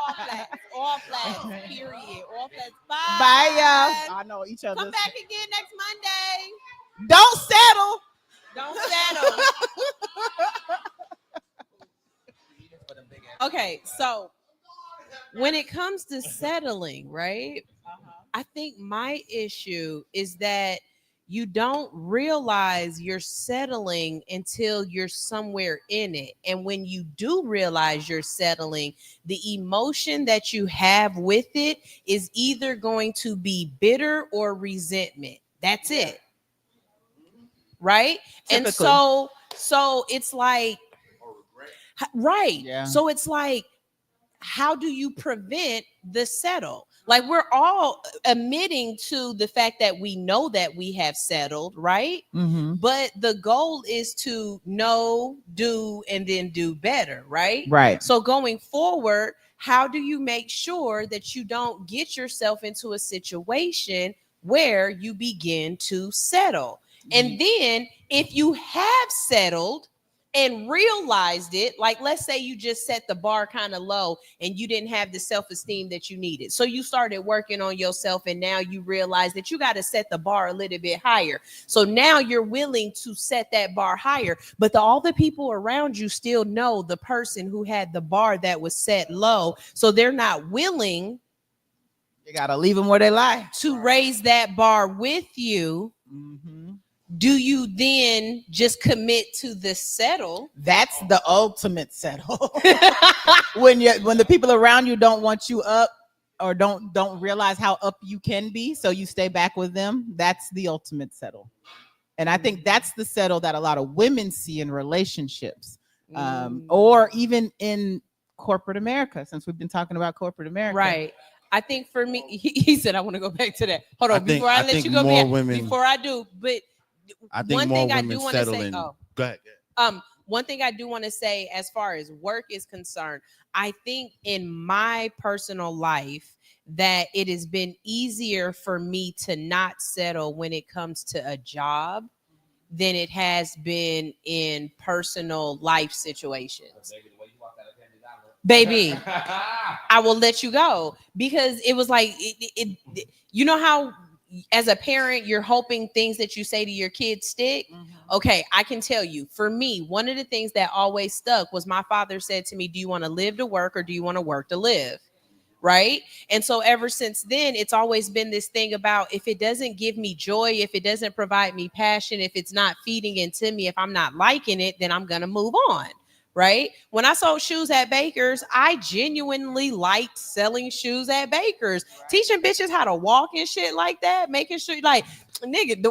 H: flats. All flats. Period. All flats. Bye.
C: Bye, y'all. I know each other.
H: Come back again next Monday.
C: Don't settle.
H: Don't settle. Okay, so when it comes to settling, right? I think my issue is that you don't realize you're settling until you're somewhere in it. And when you do realize you're settling, the emotion that you have with it is either going to be bitter or resentment. That's it. Right? And
C: Typically.
H: so it's like, right.
C: Yeah.
H: So it's like, how do you prevent the settle? Like, we're all admitting to the fact that we know that we have settled, right?
C: Mm-hmm.
H: But the goal is to know, do, and then do better, right?
C: Right.
H: So going forward, how do you make sure that you don't get yourself into a situation where you begin to settle? And then if you have settled and realized it, like, let's say you just set the bar kind of low and you didn't have the self-esteem that you needed. So you started working on yourself and now you realize that you got to set the bar a little bit higher. So now you're willing to set that bar higher, but all the people around you still know the person who had the bar that was set low. So they're not willing.
C: You got to leave them where they lie.
H: To raise that bar with you.
C: Mm-hmm.
H: Do you then just commit to the settle?
C: That's the ultimate settle. when the people around you don't want you up or don't realize how up you can be, so you stay back with them, that's the ultimate settle. And I think that's the settle that a lot of women see in relationships, or even in corporate America, since we've been talking about corporate America.
H: Right. I think for me, he said, I want to go back to that. Hold on, before I let you go back, before I do, but
D: I think one thing I do
H: want to say,
D: go ahead.
H: One thing I do want to say, as far as work is concerned, I think in my personal life that it has been easier for me to not settle when it comes to a job than it has been in personal life situations. Baby, I will let you go, because it was like, you know how as a parent, you're hoping things that you say to your kids stick. Okay, I can tell you, for me, one of the things that always stuck was my father said to me, do you want to live to work or do you want to work to live? Right. And so ever since then, it's always been this thing about, if it doesn't give me joy, if it doesn't provide me passion, if it's not feeding into me, if I'm not liking it, then I'm going to move on. Right. When I sold shoes at Baker's, I genuinely liked selling shoes at Baker's, teaching bitches how to walk and shit like that, making sure, like, nigga,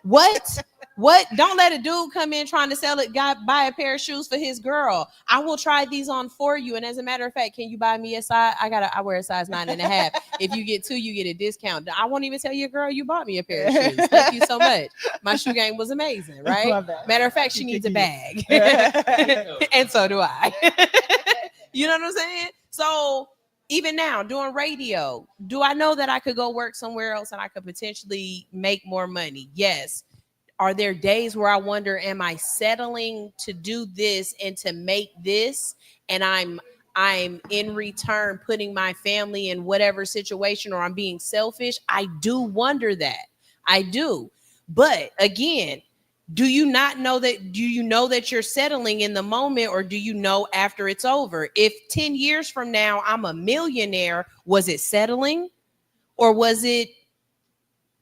H: what? Don't let a dude come in trying to sell it, buy a pair of shoes for his girl. I will try these on for you. And as a matter of fact, can you buy me a size? I wear a size 9.5. If you get 2, you get a discount. I won't even tell your girl you bought me a pair of shoes. Thank you so much. My shoe game was amazing, right? Matter of fact, she needs a bag. And so do I. You know what I'm saying? So even now doing radio, do I know that I could go work somewhere else and I could potentially make more money? Yes. Are there days where I wonder, am I settling to do this and to make this, and I'm in return putting my family in whatever situation, or I'm being selfish? I do wonder that. I do. But again, do you know that you're settling in the moment, or do you know after it's over? If 10 years from now I'm a millionaire, was it settling, or was it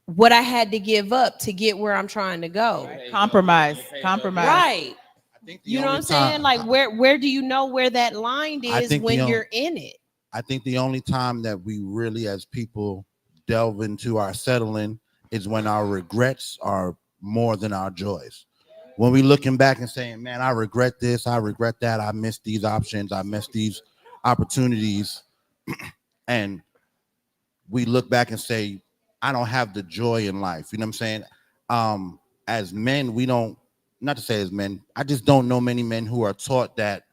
H: what I had to give up to get where I'm trying to go?
C: Compromise.
H: Right. You know what I'm saying? Like, where do you know where that line is when you're in it?
D: I think the only time that we really, as people, delve into our settling is when our regrets are more than our joys. When we looking back and saying, man, I regret this, I regret that, I missed these options, I missed these opportunities. And we look back and say, I don't have the joy in life. You know what I'm saying? As men, we don't, not to say as men, I just don't know many men who are taught that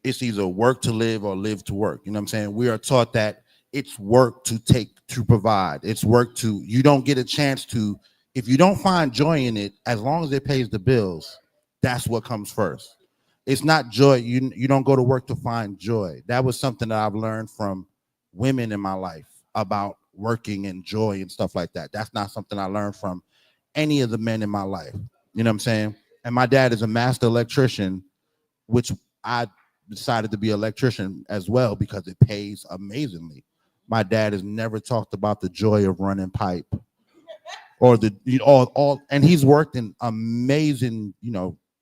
D: it's either work to live or live to work. You know what I'm saying? We are taught that it's work to provide. It's work to, you don't get a chance to, if you don't find joy in it, as long as it pays the bills, that's what comes first. It's not joy. You don't go to work to find joy. That was something that I've learned from women in my life about working and joy and stuff like that. That's not something I learned from any of the men in my life. You know what I'm saying? And my dad is a master electrician, which I decided to be an electrician as well because it pays amazingly. My dad has never talked about the joy of running pipe or the all and he's worked in amazing,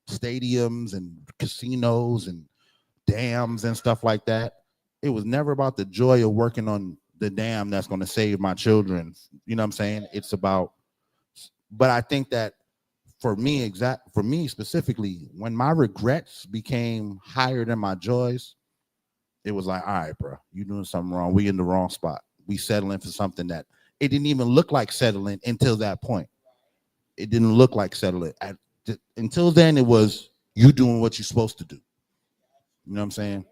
D: stadiums and casinos and dams and stuff like that. It was never about the joy of working on the dam that's going to save my children. You know what I'm saying? It's about, but I think that for me specifically, when my regrets became higher than my joys, it was like, all right, bro, you doing something wrong. We in the wrong spot. We settling for something that it didn't even look like settling until that point. It didn't look like settling. Until then, it was you doing what you're supposed to do. You know what I'm saying?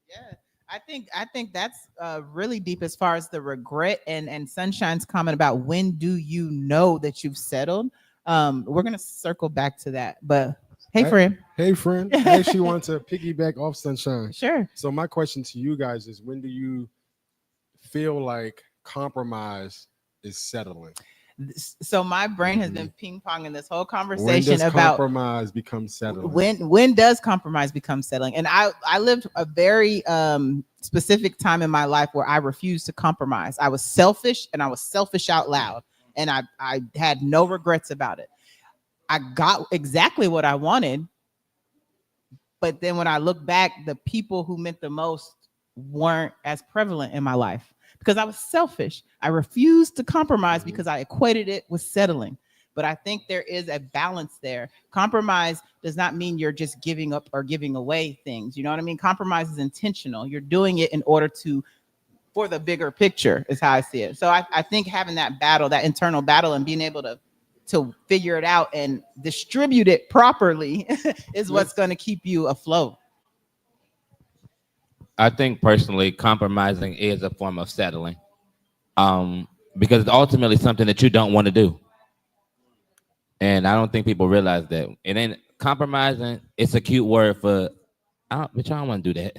C: Yeah, I think that's really deep as far as the regret and Sunshine's comment about when do you know that you've settled. We're gonna circle back to that, but hey, friend.
I: Hey, friend. I actually want to piggyback off Sunshine.
C: Sure.
I: So my question to you guys is, when do you feel like compromise is settling?
C: So my brain has been ping-ponging this whole
I: When
C: conversation
I: does
C: about
I: compromise become settling?
C: when does compromise become settling. And I lived a very specific time in my life where I refused to compromise. I was selfish, and I was selfish out loud, and I had no regrets about it. I got exactly what I wanted, but then when I look back, the people who meant the most weren't as prevalent in my life because I was selfish. I refused to compromise because I equated it with settling. But I think there is a balance there. Compromise does not mean you're just giving up or giving away things. You know what I mean? Compromise is intentional. You're doing it in order for the bigger picture is how I see it. So I think having that battle, that internal battle, and being able to figure it out and distribute it properly is what's going to keep you afloat.
B: I think personally, compromising is a form of settling, because it's ultimately something that you don't want to do, and I don't think people realize that. It ain't compromising. It's a cute word for, bitch, I don't want to do that.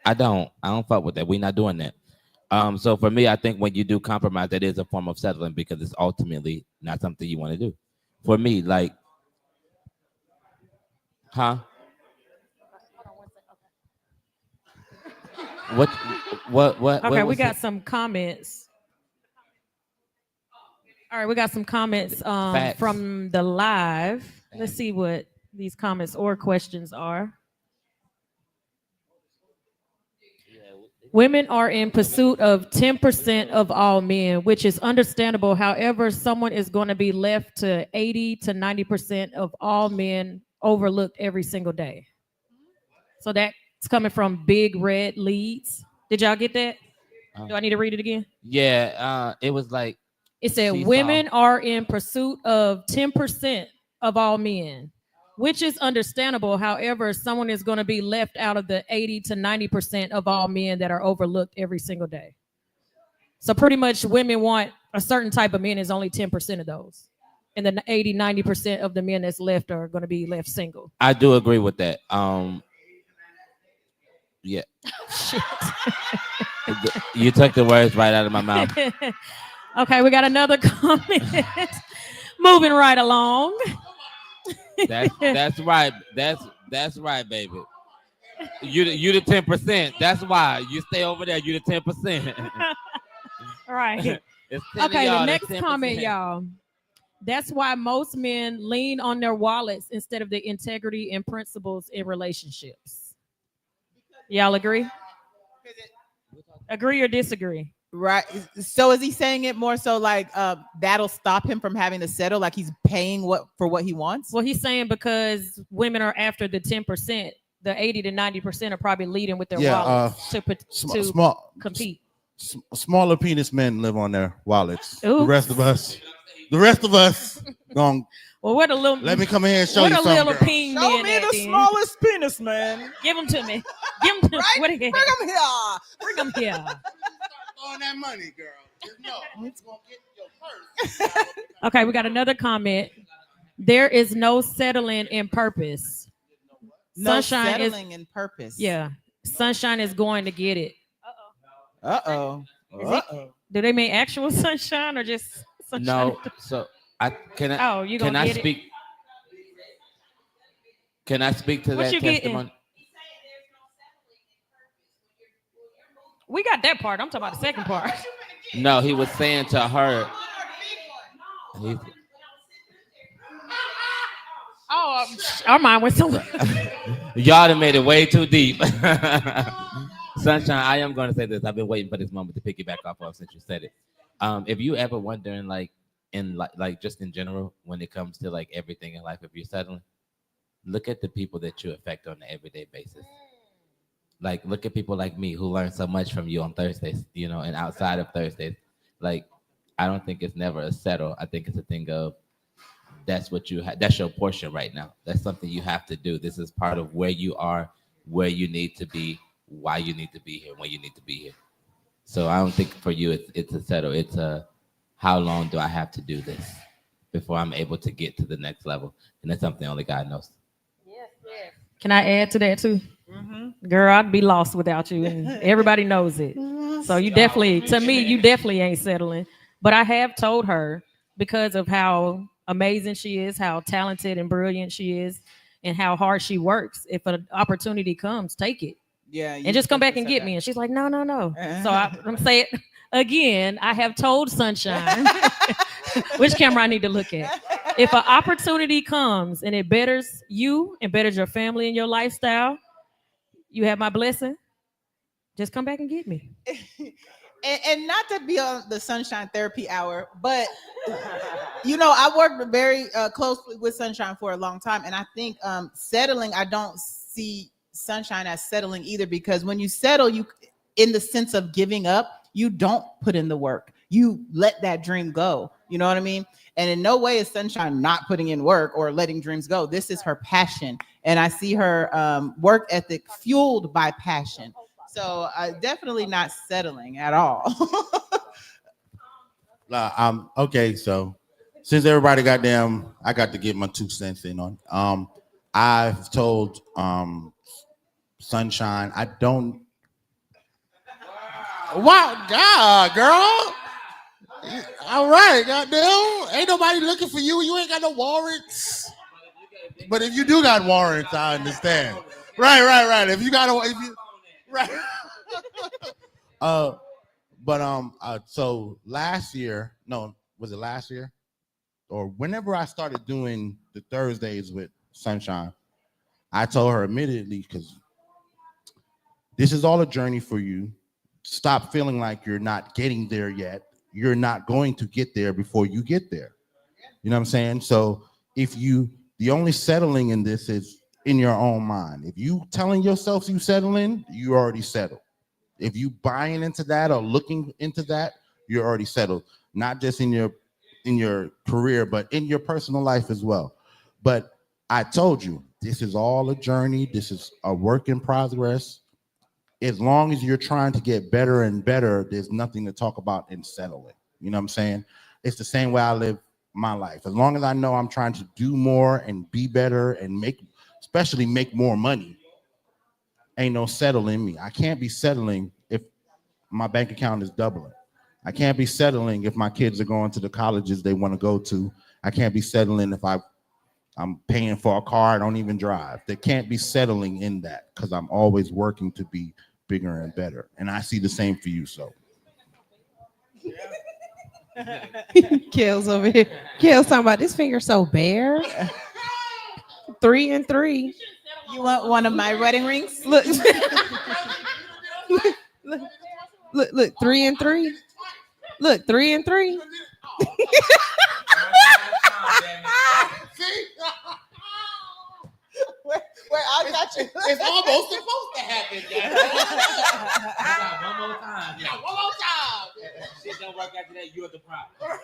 B: I don't fuck with that. We're not doing that. So for me, I think when you do compromise, that is a form of settling because it's ultimately not something you want to do. For me, like, huh? What?
A: Okay, we got some comments. All right, we got some comments from the live. Let's see what these comments or questions are. Women are in pursuit of 10% of all men, which is understandable. However, someone is going to be left to 80 to 90% of all men overlooked every single day. So that's coming from Big Red Leads. Did y'all get that? Do I need to read it again?
B: Yeah, it was like,
A: it said women are in pursuit of 10% of all men, which is understandable. However, someone is going to be left out of the 80 to 90% of all men that are overlooked every single day. So pretty much women want a certain type of men, is only 10% of those. And the 80, 90% of the men that's left are going to be left single.
B: I do agree with that. Yeah.
A: Shit.
B: You took the words right out of my mouth.
A: Okay, we got another comment. Moving right along.
B: That's right. That's right, baby. You the 10%. That's why you stay over there. You the 10%.
A: Right. Okay, the next comment, y'all. That's why most men lean on their wallets instead of the integrity and principles in relationships. Y'all agree? Agree or disagree?
C: Right. So is he saying it more so like that'll stop him from having to settle, like he's paying for what he wants?
A: Well, he's saying because women are after the 10%, the 80 to 90% are probably leading with their wallets to compete.
D: Smaller penis men live on their wallets.
A: Oops.
D: The rest of us gone.
A: Well, what a little.
D: Let me come here and show you something.
A: What a little peen
C: Show
A: man
C: me the
A: then.
C: smallest penis, man.
A: Give them to me. Give them to me.
C: Right?
A: What again?
C: Bring them here.
A: Bring them here.
D: Start throwing that money, girl. Just know it's gonna get your purse.
A: Okay, we got another comment. There is no settling in purpose.
C: No
A: Sunshine
C: settling in purpose.
A: Yeah, Sunshine is going to get it.
C: Uh-oh.
A: Do they mean actual sunshine or just sunshine?
B: No. So can I speak? Can I speak to
A: What
B: that
A: you
B: testimony?
A: getting? We got that part. I'm talking about the second part.
B: No, he was saying to her. He's,
A: Oh, our mind went somewhere.
B: y'all done made it way too deep. Sunshine, I am going to say this. I've been waiting for this moment to piggyback off of since you said it. If you ever wondering, like, in like just in general, when it comes to like everything in life, if you're settling, look at the people that you affect on an everyday basis. Like, look at people like me who learn so much from you on Thursdays, you know, and outside of Thursdays. Like, I don't think it's never a settle. I think it's a thing of that's what you have. That's your portion right now. That's something you have to do. This is part of where you are, where you need to be, why you need to be here, when you need to be here. So I don't think for you it's a settle. It's a how long do I have to do this before I'm able to get to the next level, and that's something only God knows.
A: Can I add to that too? Girl, I'd be lost without you, and everybody knows it. So you definitely, to me, you definitely ain't settling. But I have told her because of how amazing she is, how talented and brilliant she is, and how hard she works. If an opportunity comes, take it
C: Yeah,
A: and just come back and get me. And she's like, no, no, no. So I'm saying again, I have told Sunshine which camera I need to look at. If an opportunity comes and it betters you and betters your family and your lifestyle, you have my blessing. Just come back and get me.
C: and not to be on the Sunshine Therapy Hour, but you know, I worked very closely with Sunshine for a long time, and I think settling, I don't see Sunshine as settling either, because when you settle, you, in the sense of giving up, you don't put in the work. You let that dream go. You know what I mean? And in no way is Sunshine not putting in work or letting dreams go. This is her passion, and I see her work ethic fueled by passion. So definitely not settling at all.
D: Okay, so since everybody I got to get my 2 cents in on. I've told Sunshine, I don't. Wow, God, girl. All right, goddamn. Ain't nobody looking for you. You ain't got no warrants. But if you do got warrants, I understand. Right. If you got right. So last year, no, was it last year? Or whenever I started doing the Thursdays with Sunshine, I told her immediately, because this is all a journey for you. Stop feeling like you're not getting there yet. You're not going to get there before you get there. You know what I'm saying? So the only settling in this is in your own mind. If you telling yourself you settling, you already settled. If you buying into that or looking into that, you're already settled. Not just in your career, but in your personal life as well. But I told you, this is all a journey. This is a work in progress. As long as you're trying to get better and better, there's nothing to talk about in settling. You know what I'm saying? It's the same way I live my life. As long as I know I'm trying to do more and be better and especially make more money, ain't no settling me. I can't be settling if my bank account is doubling. I can't be settling if my kids are going to the colleges they want to go to. I can't be settling if I'm paying for a car I don't even drive. There can't be settling in that, because I'm always working to be bigger and better. And I see the same for you. So
H: Kale's over here. Kale's talking about this finger so bare. 3 and 3.
C: You want one of my wedding rings?
H: Look. look, 3 and 3. Look, 3 and 3.
C: Where I got you.
D: it's almost supposed to happen.
B: One more time.
D: Yeah, one more time.
B: Shit don't work after that. You're the problem.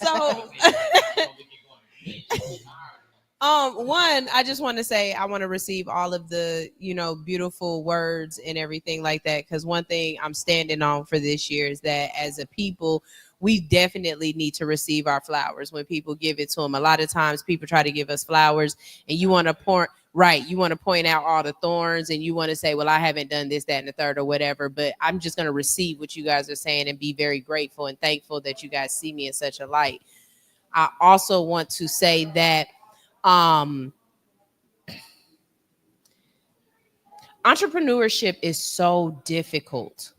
H: So one, I just want to say I want to receive all of the, beautiful words and everything like that, because one thing I'm standing on for this year is that as a people, we definitely need to receive our flowers when people give it to them. A lot of times people try to give us flowers and you want to point out all the thorns, and you want to say, well, I haven't done this, that, and the third or whatever, but I'm just going to receive what you guys are saying and be very grateful and thankful that you guys see me in such a light. I also want to say that entrepreneurship is so difficult.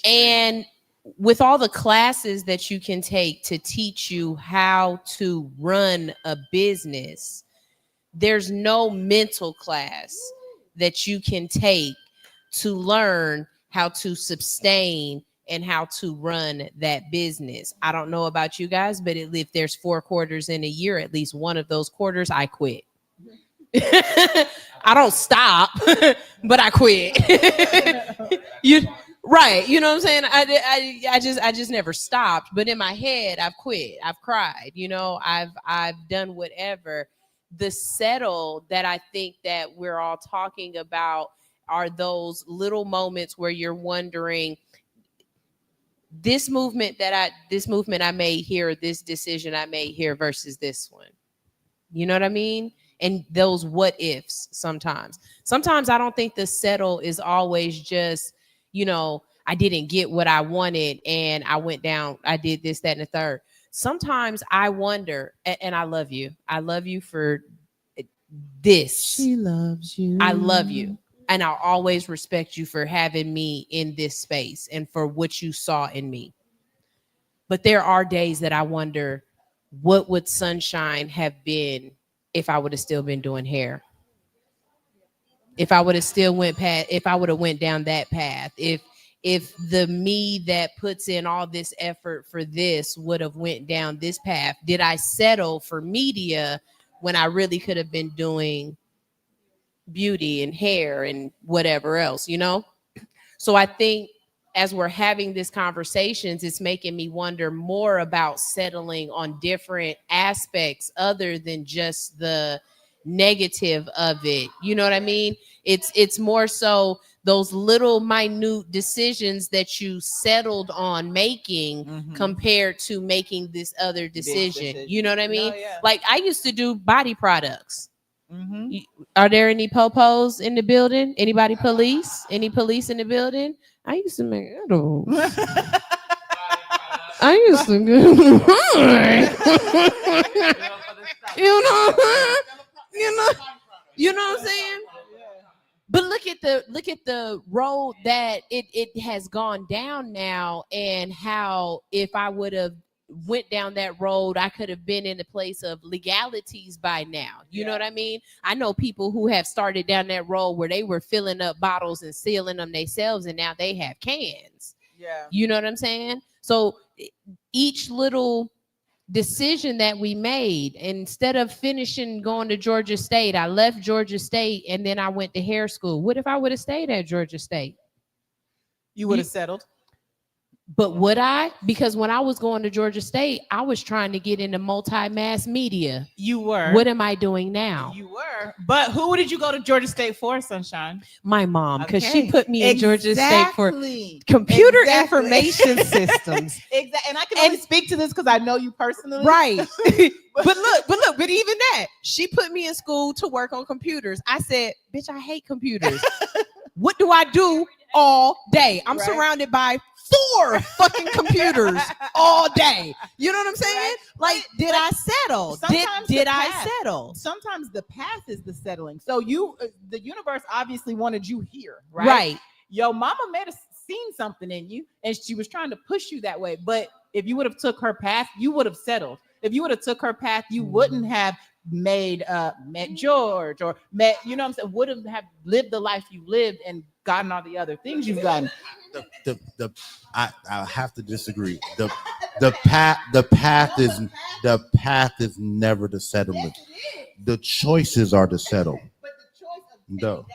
H: And with all the classes that you can take to teach you how to run a business, there's no mental class that you can take to learn how to sustain and how to run that business. I don't know about you guys, but if there's 4 quarters in a year, at least one of those quarters, I quit. I don't stop, but I quit. Right, you know what I'm saying? I just never stopped, but in my head I've quit. I've cried, I've done whatever. The settle that I think that we're all talking about are those little moments where you're wondering, this movement I made here, this decision I made here versus this one. You know what I mean? And those what ifs sometimes. Sometimes I don't think the settle is always just, I didn't get what I wanted and I went down, I did this, that, and the third. Sometimes I wonder, and I love you. I love you for this.
C: She loves you.
H: I love you. And I'll always respect you for having me in this space and for what you saw in me. But there are days that I wonder, what would Sunshine have been if I would have still been doing hair? If I would have still went down that path, if the me that puts in all this effort for this would have went down this path, did I settle for media when I really could have been doing beauty and hair and whatever else, So I think as we're having these conversations, it's making me wonder more about settling on different aspects other than just the negative of it. You know what I mean? It's more so those little minute decisions that you settled on making compared to making this other decision. You know what I mean? Like I used to do body products. Are there any popos in the building? Anybody police? Any police in the building? I used to make edibles. I used to go, you know what I'm saying? But look at the road that it has gone down now, and how if I would have went down that road, I could have been in the place of legalities by now. You know what I mean? I know people who have started down that road where they were filling up bottles and sealing them themselves, and now they have cans. Yeah. You know what I'm saying? So each little decision that we made, instead of finishing going to Georgia State, I left Georgia State and then I went to hair school. What if I would have stayed at Georgia State?
C: You would have settled.
H: But would I? Because when I was going to Georgia State, I was trying to get into multi-mass media.
C: You were.
H: What am I doing now?
C: You were. But who did you go to Georgia State for, Sunshine?
H: My mom, because she put me in Georgia State for computer information systems.
C: Exactly. And I can only speak to this because I know you personally.
H: Right. But even that, she put me in school to work on computers. I said, bitch, I hate computers. What do I do all day? I'm surrounded by 4 fucking computers all day. You know what I'm saying? Like, did I settle? Did I settle?
C: Sometimes the path is the settling. So the universe obviously wanted you here, right?
H: Right.
C: Your mama may have seen something in you, and she was trying to push you that way. But if you would have took her path, you would have settled. If you would have took her path, you wouldn't have met George or met, you know what I'm saying? Wouldn't have lived the life you lived and gotten all the other things you've gotten.
D: I have to disagree. The path is never the settlement. The choices are to settle. No.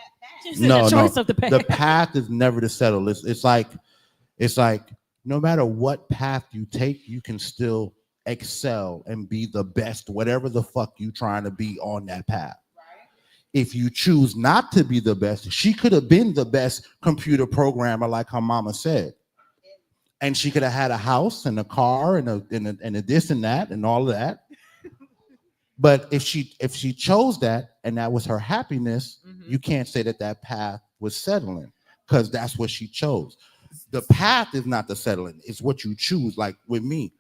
D: The path is never to settle. It's like no matter what path you take, you can still excel and be the best, whatever the fuck you trying to be on that path. If you choose not to be the best, she could have been the best computer programmer, like her mama said. And she could have had a house and a car and a this and that and all of that. But if she chose that and that was her happiness, you can't say that path was settling, because that's what she chose. The path is not the settling. It's what you choose. Like with me,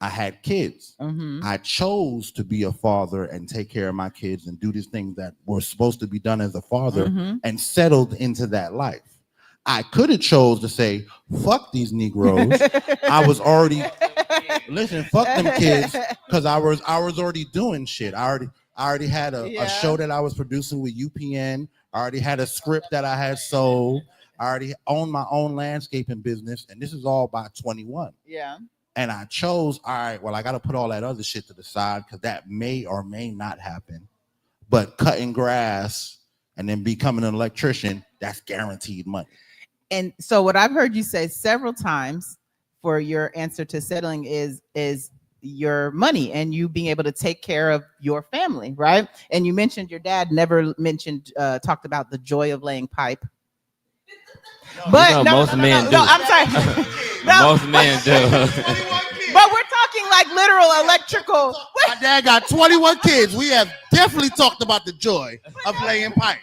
D: I had kids. I chose to be a father and take care of my kids and do these things that were supposed to be done as a father and settled into that life. I could have chose to say, fuck these Negroes. I was already listen, fuck them kids, because I was already doing shit. I already had a show that I was producing with UPN. I already had a script that I had sold. I already owned my own landscaping business, and this is all by 21.
C: Yeah.
D: And I chose, all right, well, I got to put all that other shit to the side because that may or may not happen. But cutting grass and then becoming an electrician, that's guaranteed money.
C: And so what I've heard you say several times for your answer to settling is your money and you being able to take care of your family, right? And you mentioned your dad never talked about the joy of laying pipe. But
B: most men do.
C: No, I'm sorry.
B: Most men do.
C: But we're talking like literal electrical.
D: My dad got 21 kids. We have definitely talked about the joy of laying pipe.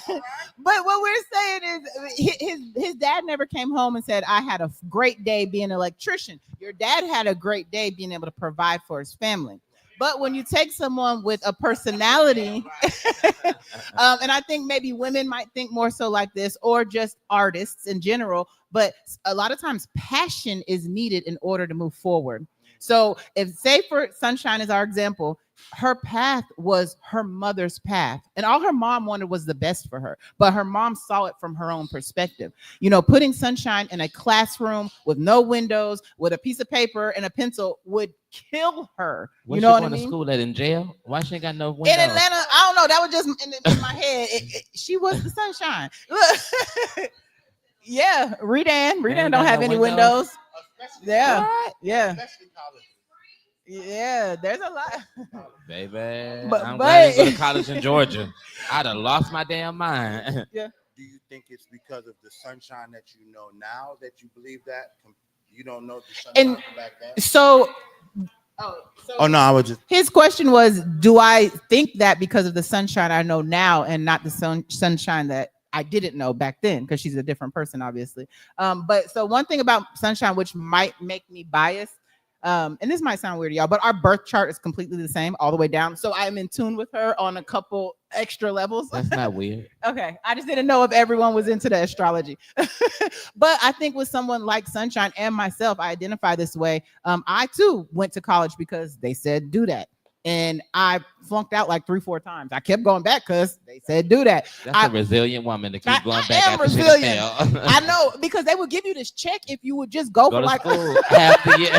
C: But what we're saying is his dad never came home and said, I had a great day being an electrician. Your dad had a great day being able to provide for his family. But when you take someone with a personality, and I think maybe women might think more so like this, or just artists in general, but a lot of times passion is needed in order to move forward. So if, say for Sunshine is our example, her path was her mother's path, and all her mom wanted was the best for her, but her mom saw it from her own perspective. You know, putting Sunshine in a classroom with no windows, with a piece of paper and a pencil would kill her.
B: What
C: you know what I
B: going
C: mean?
B: to school at in jail? Why she ain't got no windows?
C: In Atlanta, I don't know. That was just in my head. She was the Sunshine. Yeah, Redan don't have any windows. Yeah, yeah. Yeah, there's a lot.
B: Baby,
C: But-
B: I'm glad I go to college in Georgia. I'd have lost my damn mind.
C: Yeah.
D: Do you think it's because of the Sunshine that you know now that you believe that? You don't know the Sunshine back then?
C: So
D: No, I was just.
C: His question was, do I think that because of the Sunshine I know now and not the Sunshine that I didn't know back then, because she's a different person, obviously. But so one thing about Sunshine, which might make me biased, and this might sound weird to y'all, but our birth chart is completely the same all the way down. So I am in tune with her on a couple extra levels.
B: That's not weird.
C: Okay, I just didn't know if everyone was into the astrology. But I think with someone like Sunshine and myself, I identify this way. I too went to college because they said do that. And I flunked out like 3-4 times. I kept going back because they said do that.
B: That's a resilient woman to keep going back
C: am
B: after she
C: resilient.
B: failed.
C: I know, because they would give you this check if you would just go for
B: to
C: like
B: school half the year.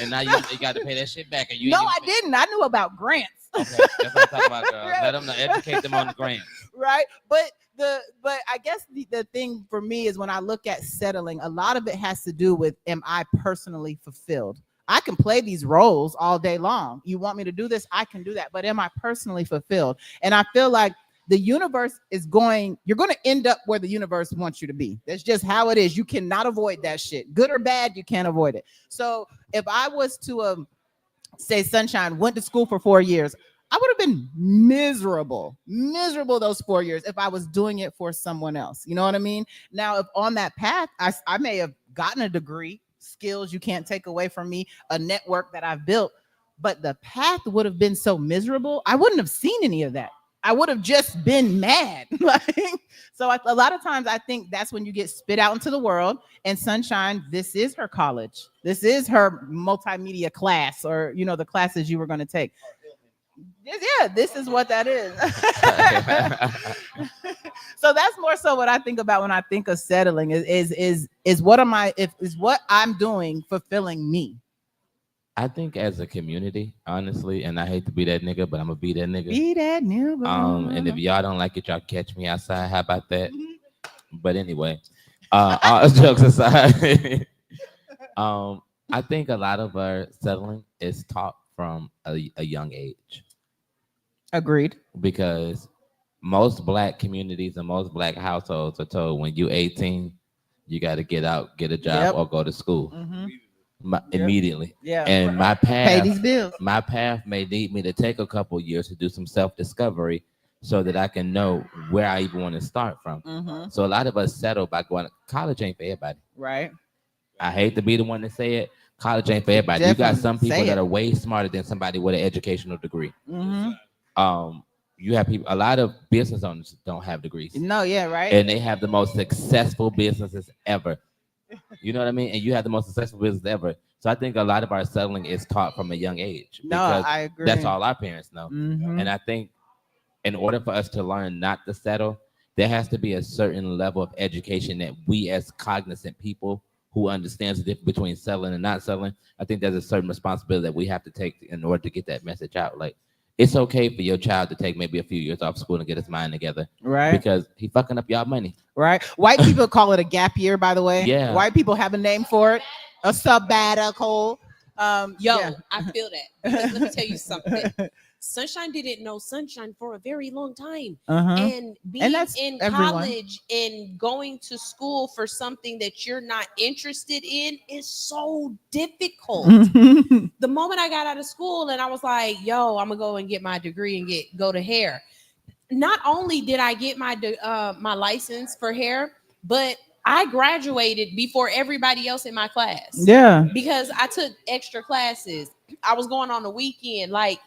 B: And now you got to pay that shit back. And you
C: No, I didn't. I knew about grants.
B: Okay, that's what I'm talking about, girl.
C: Right.
B: Let them know, educate them on the grants.
C: Right. But I guess the thing for me is when I look at settling, a lot of it has to do with, am I personally fulfilled? I can play these roles all day long. You want me to do this? I can do that. But am I personally fulfilled? And I feel like the universe you're going to end up where the universe wants you to be. That's just how it is. You cannot avoid that shit. Good or bad, you can't avoid it. So if I was to say Sunshine went to school for 4 years, I would have been miserable those 4 years if I was doing it for someone else. You know what I mean? Now, if on that path, I may have gotten a degree, skills you can't take away from me, a network that I've built, but the path would have been so miserable. I wouldn't have seen any of that. I would have just been mad. So a lot of times I think that's when you get spit out into the world. And Sunshine, this is her college. This is her multimedia class, or, you know, the classes you were going to take. Yeah, this is what that is. So that's more so what I think about when I think of settling is what I'm doing fulfilling me.
B: I think as a community, honestly, and I hate to be that nigga, but I'm gonna be that nigga.
C: Be that nigga.
B: And if y'all don't like it, y'all catch me outside. How about that? But anyway, all jokes aside, I think a lot of our settling is taught from a young age.
C: Agreed.
B: Because most black communities and most black households are told when you're 18, you got to get out, get a job, or go to school. Immediately.
C: Yeah.
B: And my path,
C: pay these bills.
B: My path may need me to take a couple years to do some self-discovery so that I can know where I even want to start from. So a lot of us settle by going, college ain't for everybody.
C: Right.
B: I hate to be the one to say it. College ain't for everybody. You got some people that are way smarter than somebody with an educational degree. you have people. A lot of business owners don't have degrees,
C: No, yeah, right.
B: and they have the most successful businesses ever. You know what I mean? And you have the most successful business ever. So I think a lot of our settling is taught from a young age.
C: No,
B: because
C: I agree.
B: that's all our parents know.
C: Mhm.
B: And I think in order for us to learn not to settle, there has to be a certain level of education that we as cognizant people who understands the difference between settling and not settling, I think there's a certain responsibility that we have to take in order to get that message out. Like, it's okay for your child to take maybe a few years off school and get his mind together.
C: Right.
B: Because he fucking up y'all money.
C: Right. White people call it a gap year, by the way.
B: Yeah.
C: White people have a name for it. A sabbatical.
H: Yo,
C: Yeah.
H: I feel that. Because let me tell you something. Sunshine didn't know sunshine for a very long time.
C: Uh-huh.
H: And being
C: that's
H: in
C: everyone.
H: college and going to school for something that you're not interested in is so difficult. The moment I got out of school and I was like, yo, I'm gonna go and get my degree and go to hair. Not only did I get my my license for hair, but I graduated before everybody else in my class.
C: Yeah.
H: Because I took extra classes. I was going on the weekend. Like,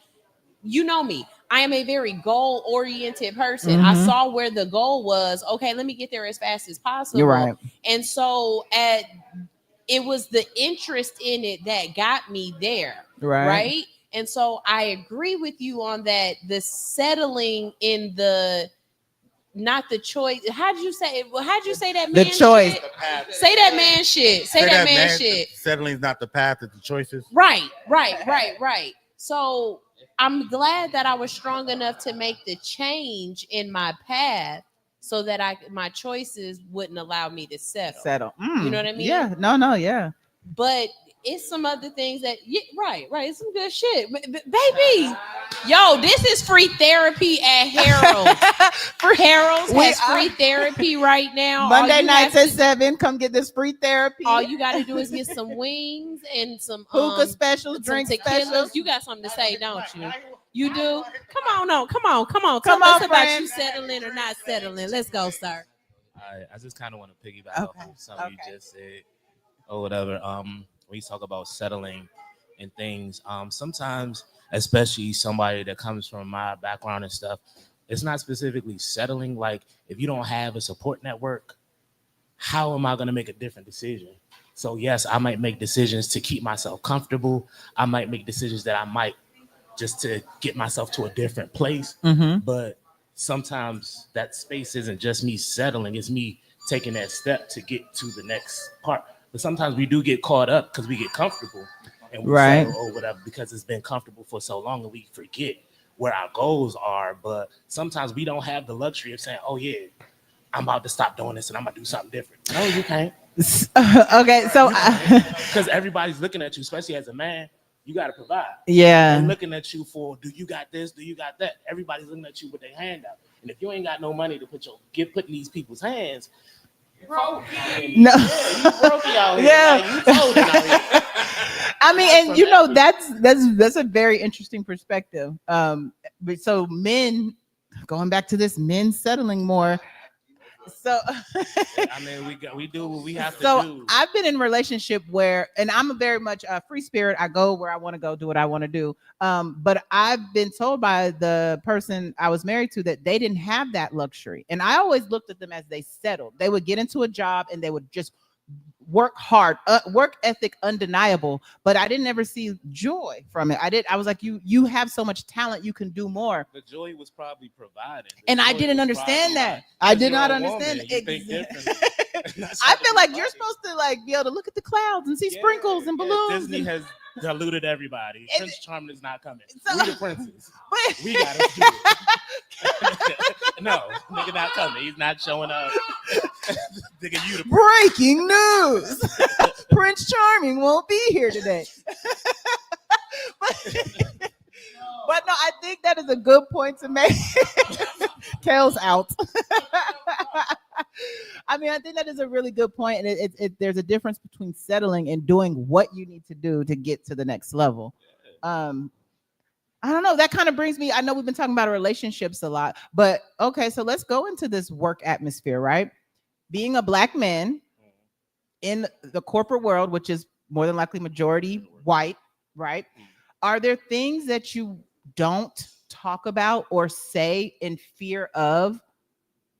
H: you know me. I am a very goal-oriented person. I
C: Mhm.
H: saw where the goal was. Okay, let me get there as fast as possible.
C: You're right.
H: And so it was the interest in it that got me there. Right. And so I agree with you on that. The settling in the not the choice. How'd you say that man?
C: The choice.
H: Shit? Say that man shit. Say that man shit.
D: Settling is not the path, it's the choices.
H: Right. So I'm glad that I was strong enough to make the change in my path so that my choices wouldn't allow me to settle. You know what I mean?
C: Yeah. No, yeah.
H: But it's some other things that right. It's some good shit. Baby, yo, this is free therapy at Harold's. Harold's has free therapy right now.
C: Monday nights at 7. Come get this free therapy.
H: All you gotta do is get some wings and some
C: hookah specials,
H: some
C: drink
H: tequilas.
C: specials.
H: You got something to say, don't you? You do? Come on. Tell
C: Come
H: us
C: on,
H: about
C: friend.
H: you settling or not settling. Let's go, sir.
J: I just kind of want to piggyback off of something you just said or whatever. When you talk about settling and things, sometimes, especially somebody that comes from my background and stuff, it's not specifically settling. Like, if you don't have a support network, how am I going to make a different decision? So yes, I might make decisions to keep myself comfortable. I might make decisions that I might just to get myself to a different place.
C: Mm-hmm.
J: But sometimes that space isn't just me settling, it's me taking that step to get to the next part. But sometimes we do get caught up because we get comfortable and we settle or whatever because it's been comfortable for so long and we forget where our goals are. But sometimes we don't have the luxury of saying, oh yeah, I'm about to stop doing this and I'm gonna do something different. No, you can't.
C: Okay, so
J: because everybody's looking at you, especially as a man. You got to provide.
C: Yeah.
J: They're looking at you for, do you got this? Do you got that? Everybody's looking at you with their hand out. And if you ain't got no money to put in these people's hands,
C: no.
J: You broke out here.
C: Yeah.
J: Like, you told out here.
C: I mean, and you know, that's a very interesting perspective. But so men, going back to this, men settling more. So
J: I mean, we do what we have to do.
C: So I've been in a relationship where, and I'm a very much a free spirit. I go where I want to go, do what I want to do. But I've been told by the person I was married to that they didn't have that luxury. And I always looked at them as they settled. They would get into a job and they would just work hard, work ethic undeniable, but I didn't ever see joy from it. I was like, you have so much talent, you can do more.
J: The joy was probably provided.
C: And I didn't understand that. I did not understand it. I feel like you're supposed to like be able to look at the clouds and see sprinkles and balloons.
J: Disney has diluted everybody. Prince Charming is not coming.
C: So,
J: we the princes. We gotta do it. No, nigga not coming. He's not showing up. Nigga, you the
C: breaking news. Prince Charming won't be here today. But no, I think that is a good point to make. Kale's out. I mean, I think that is a really good point, and there's a difference between settling and doing what you need to do to get to the next level. I don't know. That kind of brings me. I know we've been talking about relationships a lot, but okay, so let's go into this work atmosphere, right? Being a Black man in the corporate world, which is more than likely majority white, right? Are there things that you don't talk about or say in fear of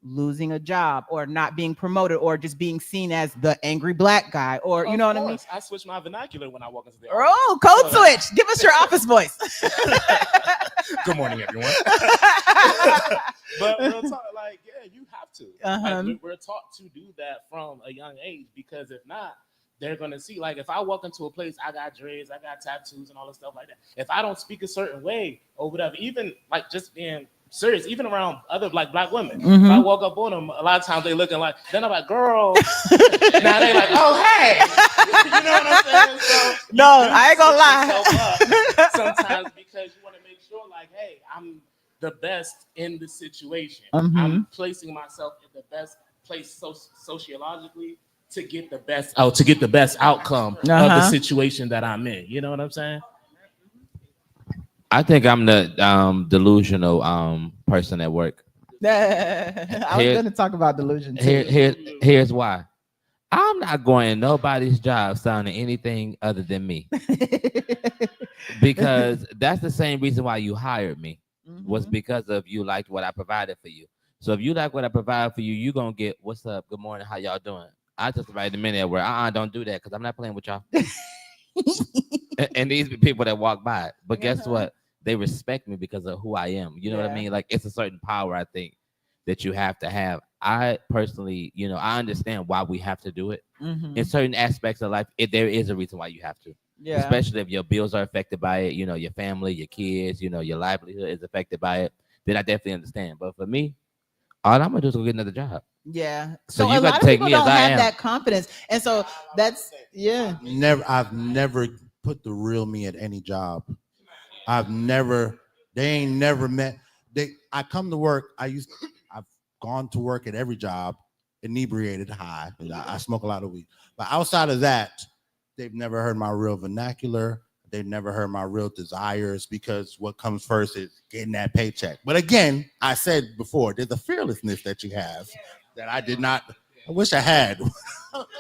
C: losing a job or not being promoted or just being seen as the angry black guy or you know what I mean?
J: I switch my vernacular when I walk into the
C: Oh, code switch. Give us your office voice.
J: Good morning, everyone. But real talk, like, yeah, you have to. Like, we're taught to do that from a young age because if not, they're gonna see. Like, if I walk into a place, I got dreads, I got tattoos, and all this stuff like that. If I don't speak a certain way or whatever, even like just being serious, even around other like black women, if I walk up on them, a lot of times they looking like. Then I'm like, girl. Now they like, oh hey, you know what I'm saying? So
C: no, I ain't gonna lie.
J: Sometimes because you want to make sure, like, hey, I'm the best in the situation. I'm placing myself in the best place sociologically to get the best outcome of the situation that I'm in. You know what I'm saying?
B: I think I'm the delusional person at work.
C: I was gonna talk about delusion too.
B: Here's why. I'm not going in nobody's job sounding anything other than me. Because that's the same reason why you hired me. Was because of you liked what I provided for you. So if you like what I provide for you, you're gonna get what's up, good morning, how y'all doing? I just right a minute where don't do that because I'm not playing with y'all. And these people that walk by. But guess what? They respect me because of who I am. You know what I mean? Like it's a certain power I think that you have to have. I personally, I understand why we have to do it. In certain aspects of life, there is a reason why you have to. Yeah. Especially if your bills are affected by it, your family, your kids, your livelihood is affected by it, then I definitely understand. But for me, all I'm gonna do is go get another job.
C: Yeah.
B: So
C: you
B: a
C: lot of people don't have that confidence. And so that's
D: I've never put the real me at any job. They ain't never met. I come to work, I've gone to work at every job, inebriated, high. I smoke a lot of weed. But outside of that, they've never heard my real vernacular. They've never heard my real desires because what comes first is getting that paycheck. But again, I said before, there's a fearlessness that you have that I did not. I wish I had.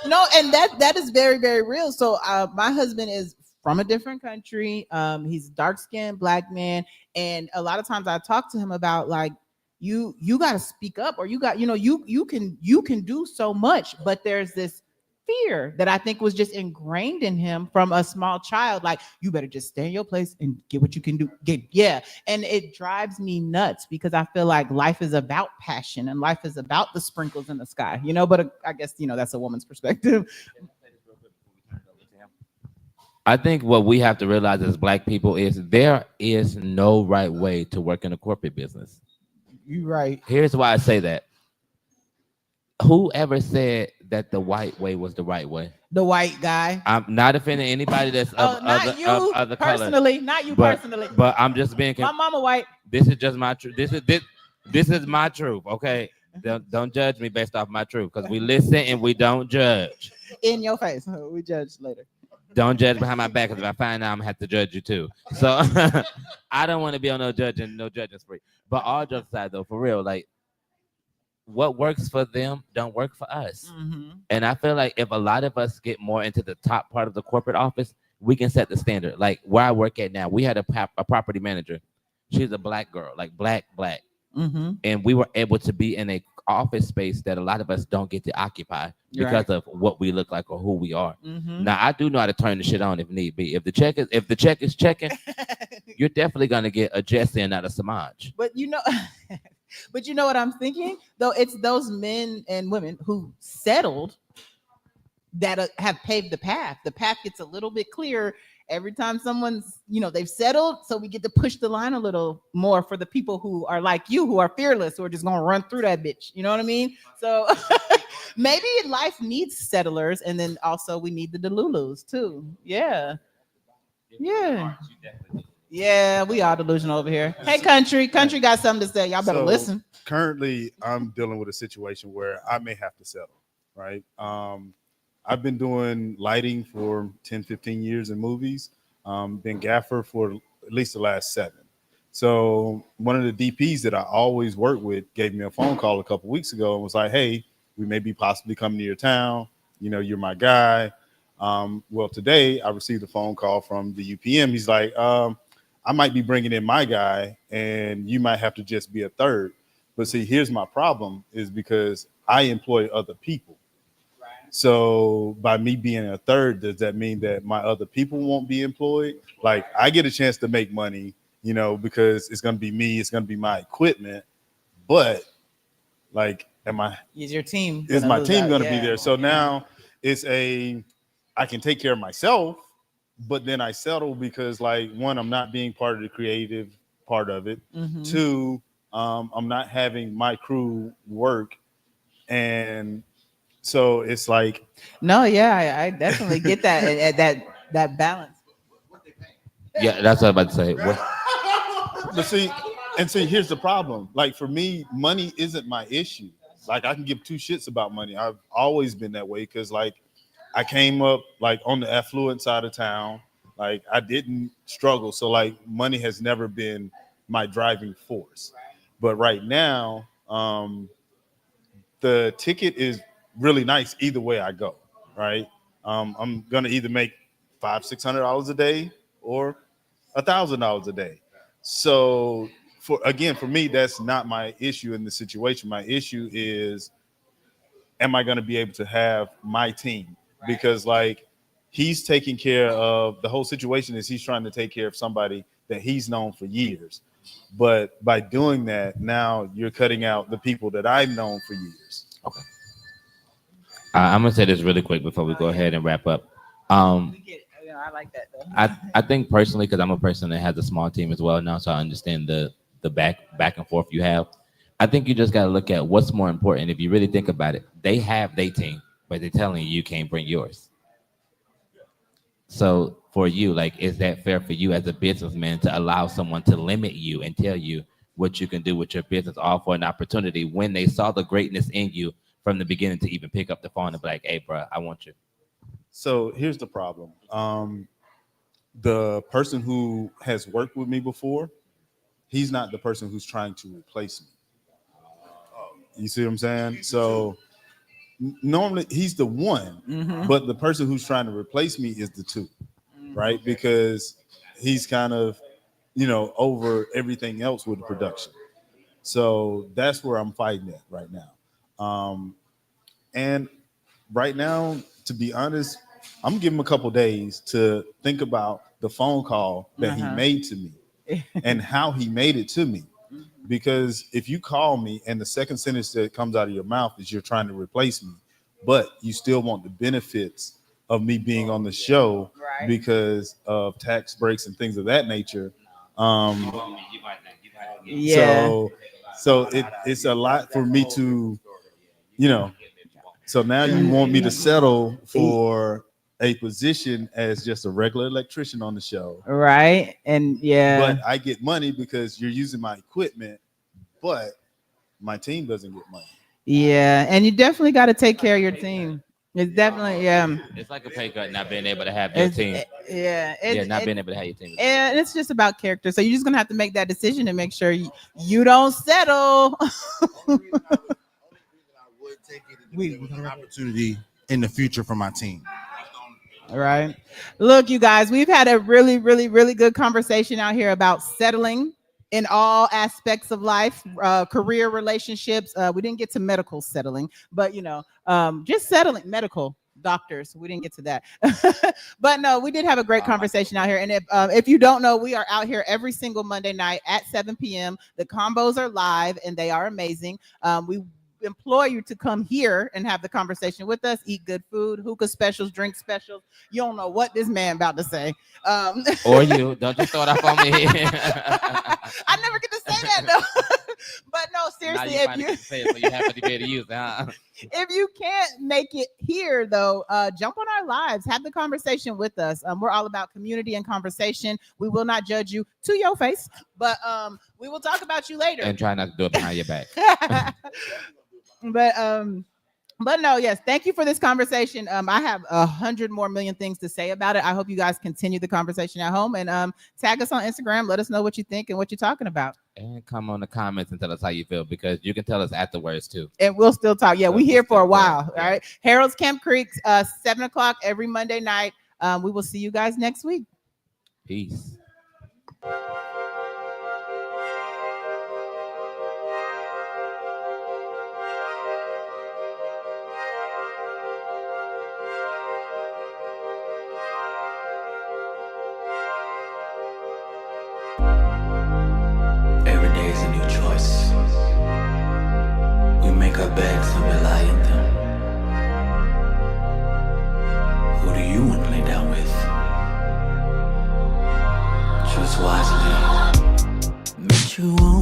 C: No, and that is very, very real. So my husband is from a different country. He's dark-skinned black man, and a lot of times I talk to him about like you got to speak up, or you can do so much, but there's this fear that I think was just ingrained in him from a small child. Like, you better just stay in your place and get what you can do. And it drives me nuts because I feel like life is about passion and life is about the sprinkles in the sky, but I guess, that's a woman's perspective.
B: I think what we have to realize as black people is there is no right way to work in a corporate business.
C: You're right.
B: Here's why I say that. Whoever said that the white way was the right way?
C: The white guy.
B: I'm not offending anybody that's of other
C: personally,
B: color.
C: not you personally.
B: But I'm just being.
C: My mama white.
B: This is just my truth. This is my truth. Okay, don't judge me based off my truth because we listen and we don't judge.
C: In your face, we judge later.
B: Don't judge behind my back because if I find out, I'm gonna have to judge you too. So I don't want to be on no judging spree. But all jokes aside, though, for real, like. What works for them don't work for us. And I feel like if a lot of us get more into the top part of the corporate office, we can set the standard. Like where I work at now, we had a property manager. She's a black girl, like black. And we were able to be in a office space that a lot of us don't get to occupy because of what we look like or who we are. Now I do know how to turn the shit on if need be. If the check is checking, you're definitely gonna get a Jesse and not a Samaj.
C: But But you know what I'm thinking? Though it's those men and women who settled that have paved the path. The path gets a little bit clearer every time someone's, they've settled. So we get to push the line a little more for the people who are like you, who are fearless, who are just going to run through that bitch. You know what I mean? So maybe life needs settlers. And then also we need the Delulus too. Yeah. Yeah. Yeah, we are delusional over here. Hey, country got something to say. Y'all better listen.
G: Currently, I'm dealing with a situation where I may have to settle, right? I've been doing lighting for 10, 15 years in movies. Been gaffer for at least the last 7. So one of the DPs that I always work with gave me a phone call a couple weeks ago and was like, hey, we may be possibly coming to your town. You're my guy. Well, today I received a phone call from the UPM. He's like, I might be bringing in my guy, and you might have to just be a third. But see, here's my problem: is because I employ other people. So by me being a third, does that mean that my other people won't be employed? Like I get a chance to make money, because it's going to be me, it's going to be my equipment, but like,
C: Is your team?
G: Is my team going to be
C: Yeah.
G: there? So now I can take care of myself, but then I settle because like one, I'm not being part of the creative part of it.
C: Mhm.
G: Two, I'm not having my crew work, and so it's like,
C: No, yeah, I definitely get that that balance.
B: Yeah, that's what I was about to say.
G: but see, here's the problem. Like for me, money isn't my issue. Like I can give two shits about money. I've always been that way because like I came up like on the affluent side of town. Like I didn't struggle. So like money has never been my driving force. But right now, the ticket is really nice either way I go, right? I'm gonna either make $500-600 a day or $1,000 a day. So for me, that's not my issue in the situation. My issue is, am I gonna be able to have my team? Because like he's taking care of the whole situation is he's trying to take care of somebody that he's known for years. But by doing that, now you're cutting out the people that I've known for years.
B: Okay. I'm gonna say this really quick before we go ahead and wrap up.
C: I like that though.
B: I think personally, because I'm a person that has a small team as well now, so I understand the back and forth you have. I think you just got to look at what's more important. If you really think about it, they have their team, but they're telling you can't bring yours. So for you, like, is that fair for you as a businessman to allow someone to limit you and tell you what you can do with your business, all for an opportunity when they saw the greatness in you from the beginning to even pick up the phone and be like, hey, bro, I want you.
G: So here's the problem. The person who has worked with me before, he's not the person who's trying to replace me. You see what I'm saying? So normally he's the one, but the person who's trying to replace me is the two, right? Because he's kind of, over everything else with the production. So that's where I'm fighting at right now. And right now, to be honest, I'm giving him a couple days to think about the phone call that he made to me and how he made it to me. Because if you call me and the second sentence that comes out of your mouth is you're trying to replace me, but you still want the benefits of me being on the show because of tax breaks and things of that nature.
C: Yeah.
G: So it's a lot for me to, so now you want me to settle for a position as just a regular electrician on the show.
C: Right. And yeah.
G: But I get money because you're using my equipment, but my team doesn't get money.
C: Yeah. And you definitely got to take care of your team. It's definitely,
B: It's like a pay cut not being able to have your team. Not being able to have your team.
C: And it's just about character. So you're just going to have to make that decision and make sure you don't settle.
D: We have an opportunity in the future for my team.
C: All right. Look, you guys, we've had a really, really, really good conversation out here about settling in all aspects of life, career, relationships. We didn't get to medical settling, but just settling, medical doctors. We didn't get to that, but no, we did have a great conversation out here. And if you don't know, we are out here every single Monday night at 7 p.m. The combos are live and they are amazing. We implore you to come here and have the conversation with us, eat good food, hookah specials, drink specials. You don't know what this man about to say.
B: Or you. Don't just throw it up on me.
C: I never get to say that though. But no, seriously, if you can't make it here though, jump on our lives, have the conversation with us. We're all about community and conversation. We will not judge you to your face, but we will talk about you later.
B: And try not to do it behind your back.
C: But no, yes, thank you for this conversation. I have 100 more million things to say about it. I hope you guys continue the conversation at home and tag us on Instagram. Let us know what you think and what you're talking about.
B: And come on the comments and tell us how you feel, because you can tell us afterwards too.
C: And we'll still talk. Yeah, we're here for a while. All right. Harold's Camp Creek, 7:00 every Monday night. We will see you guys next week.
B: Peace.
K: is a new choice. We make our beds and we lie in them. Who do you want to lay down with? Choose wisely. Met you on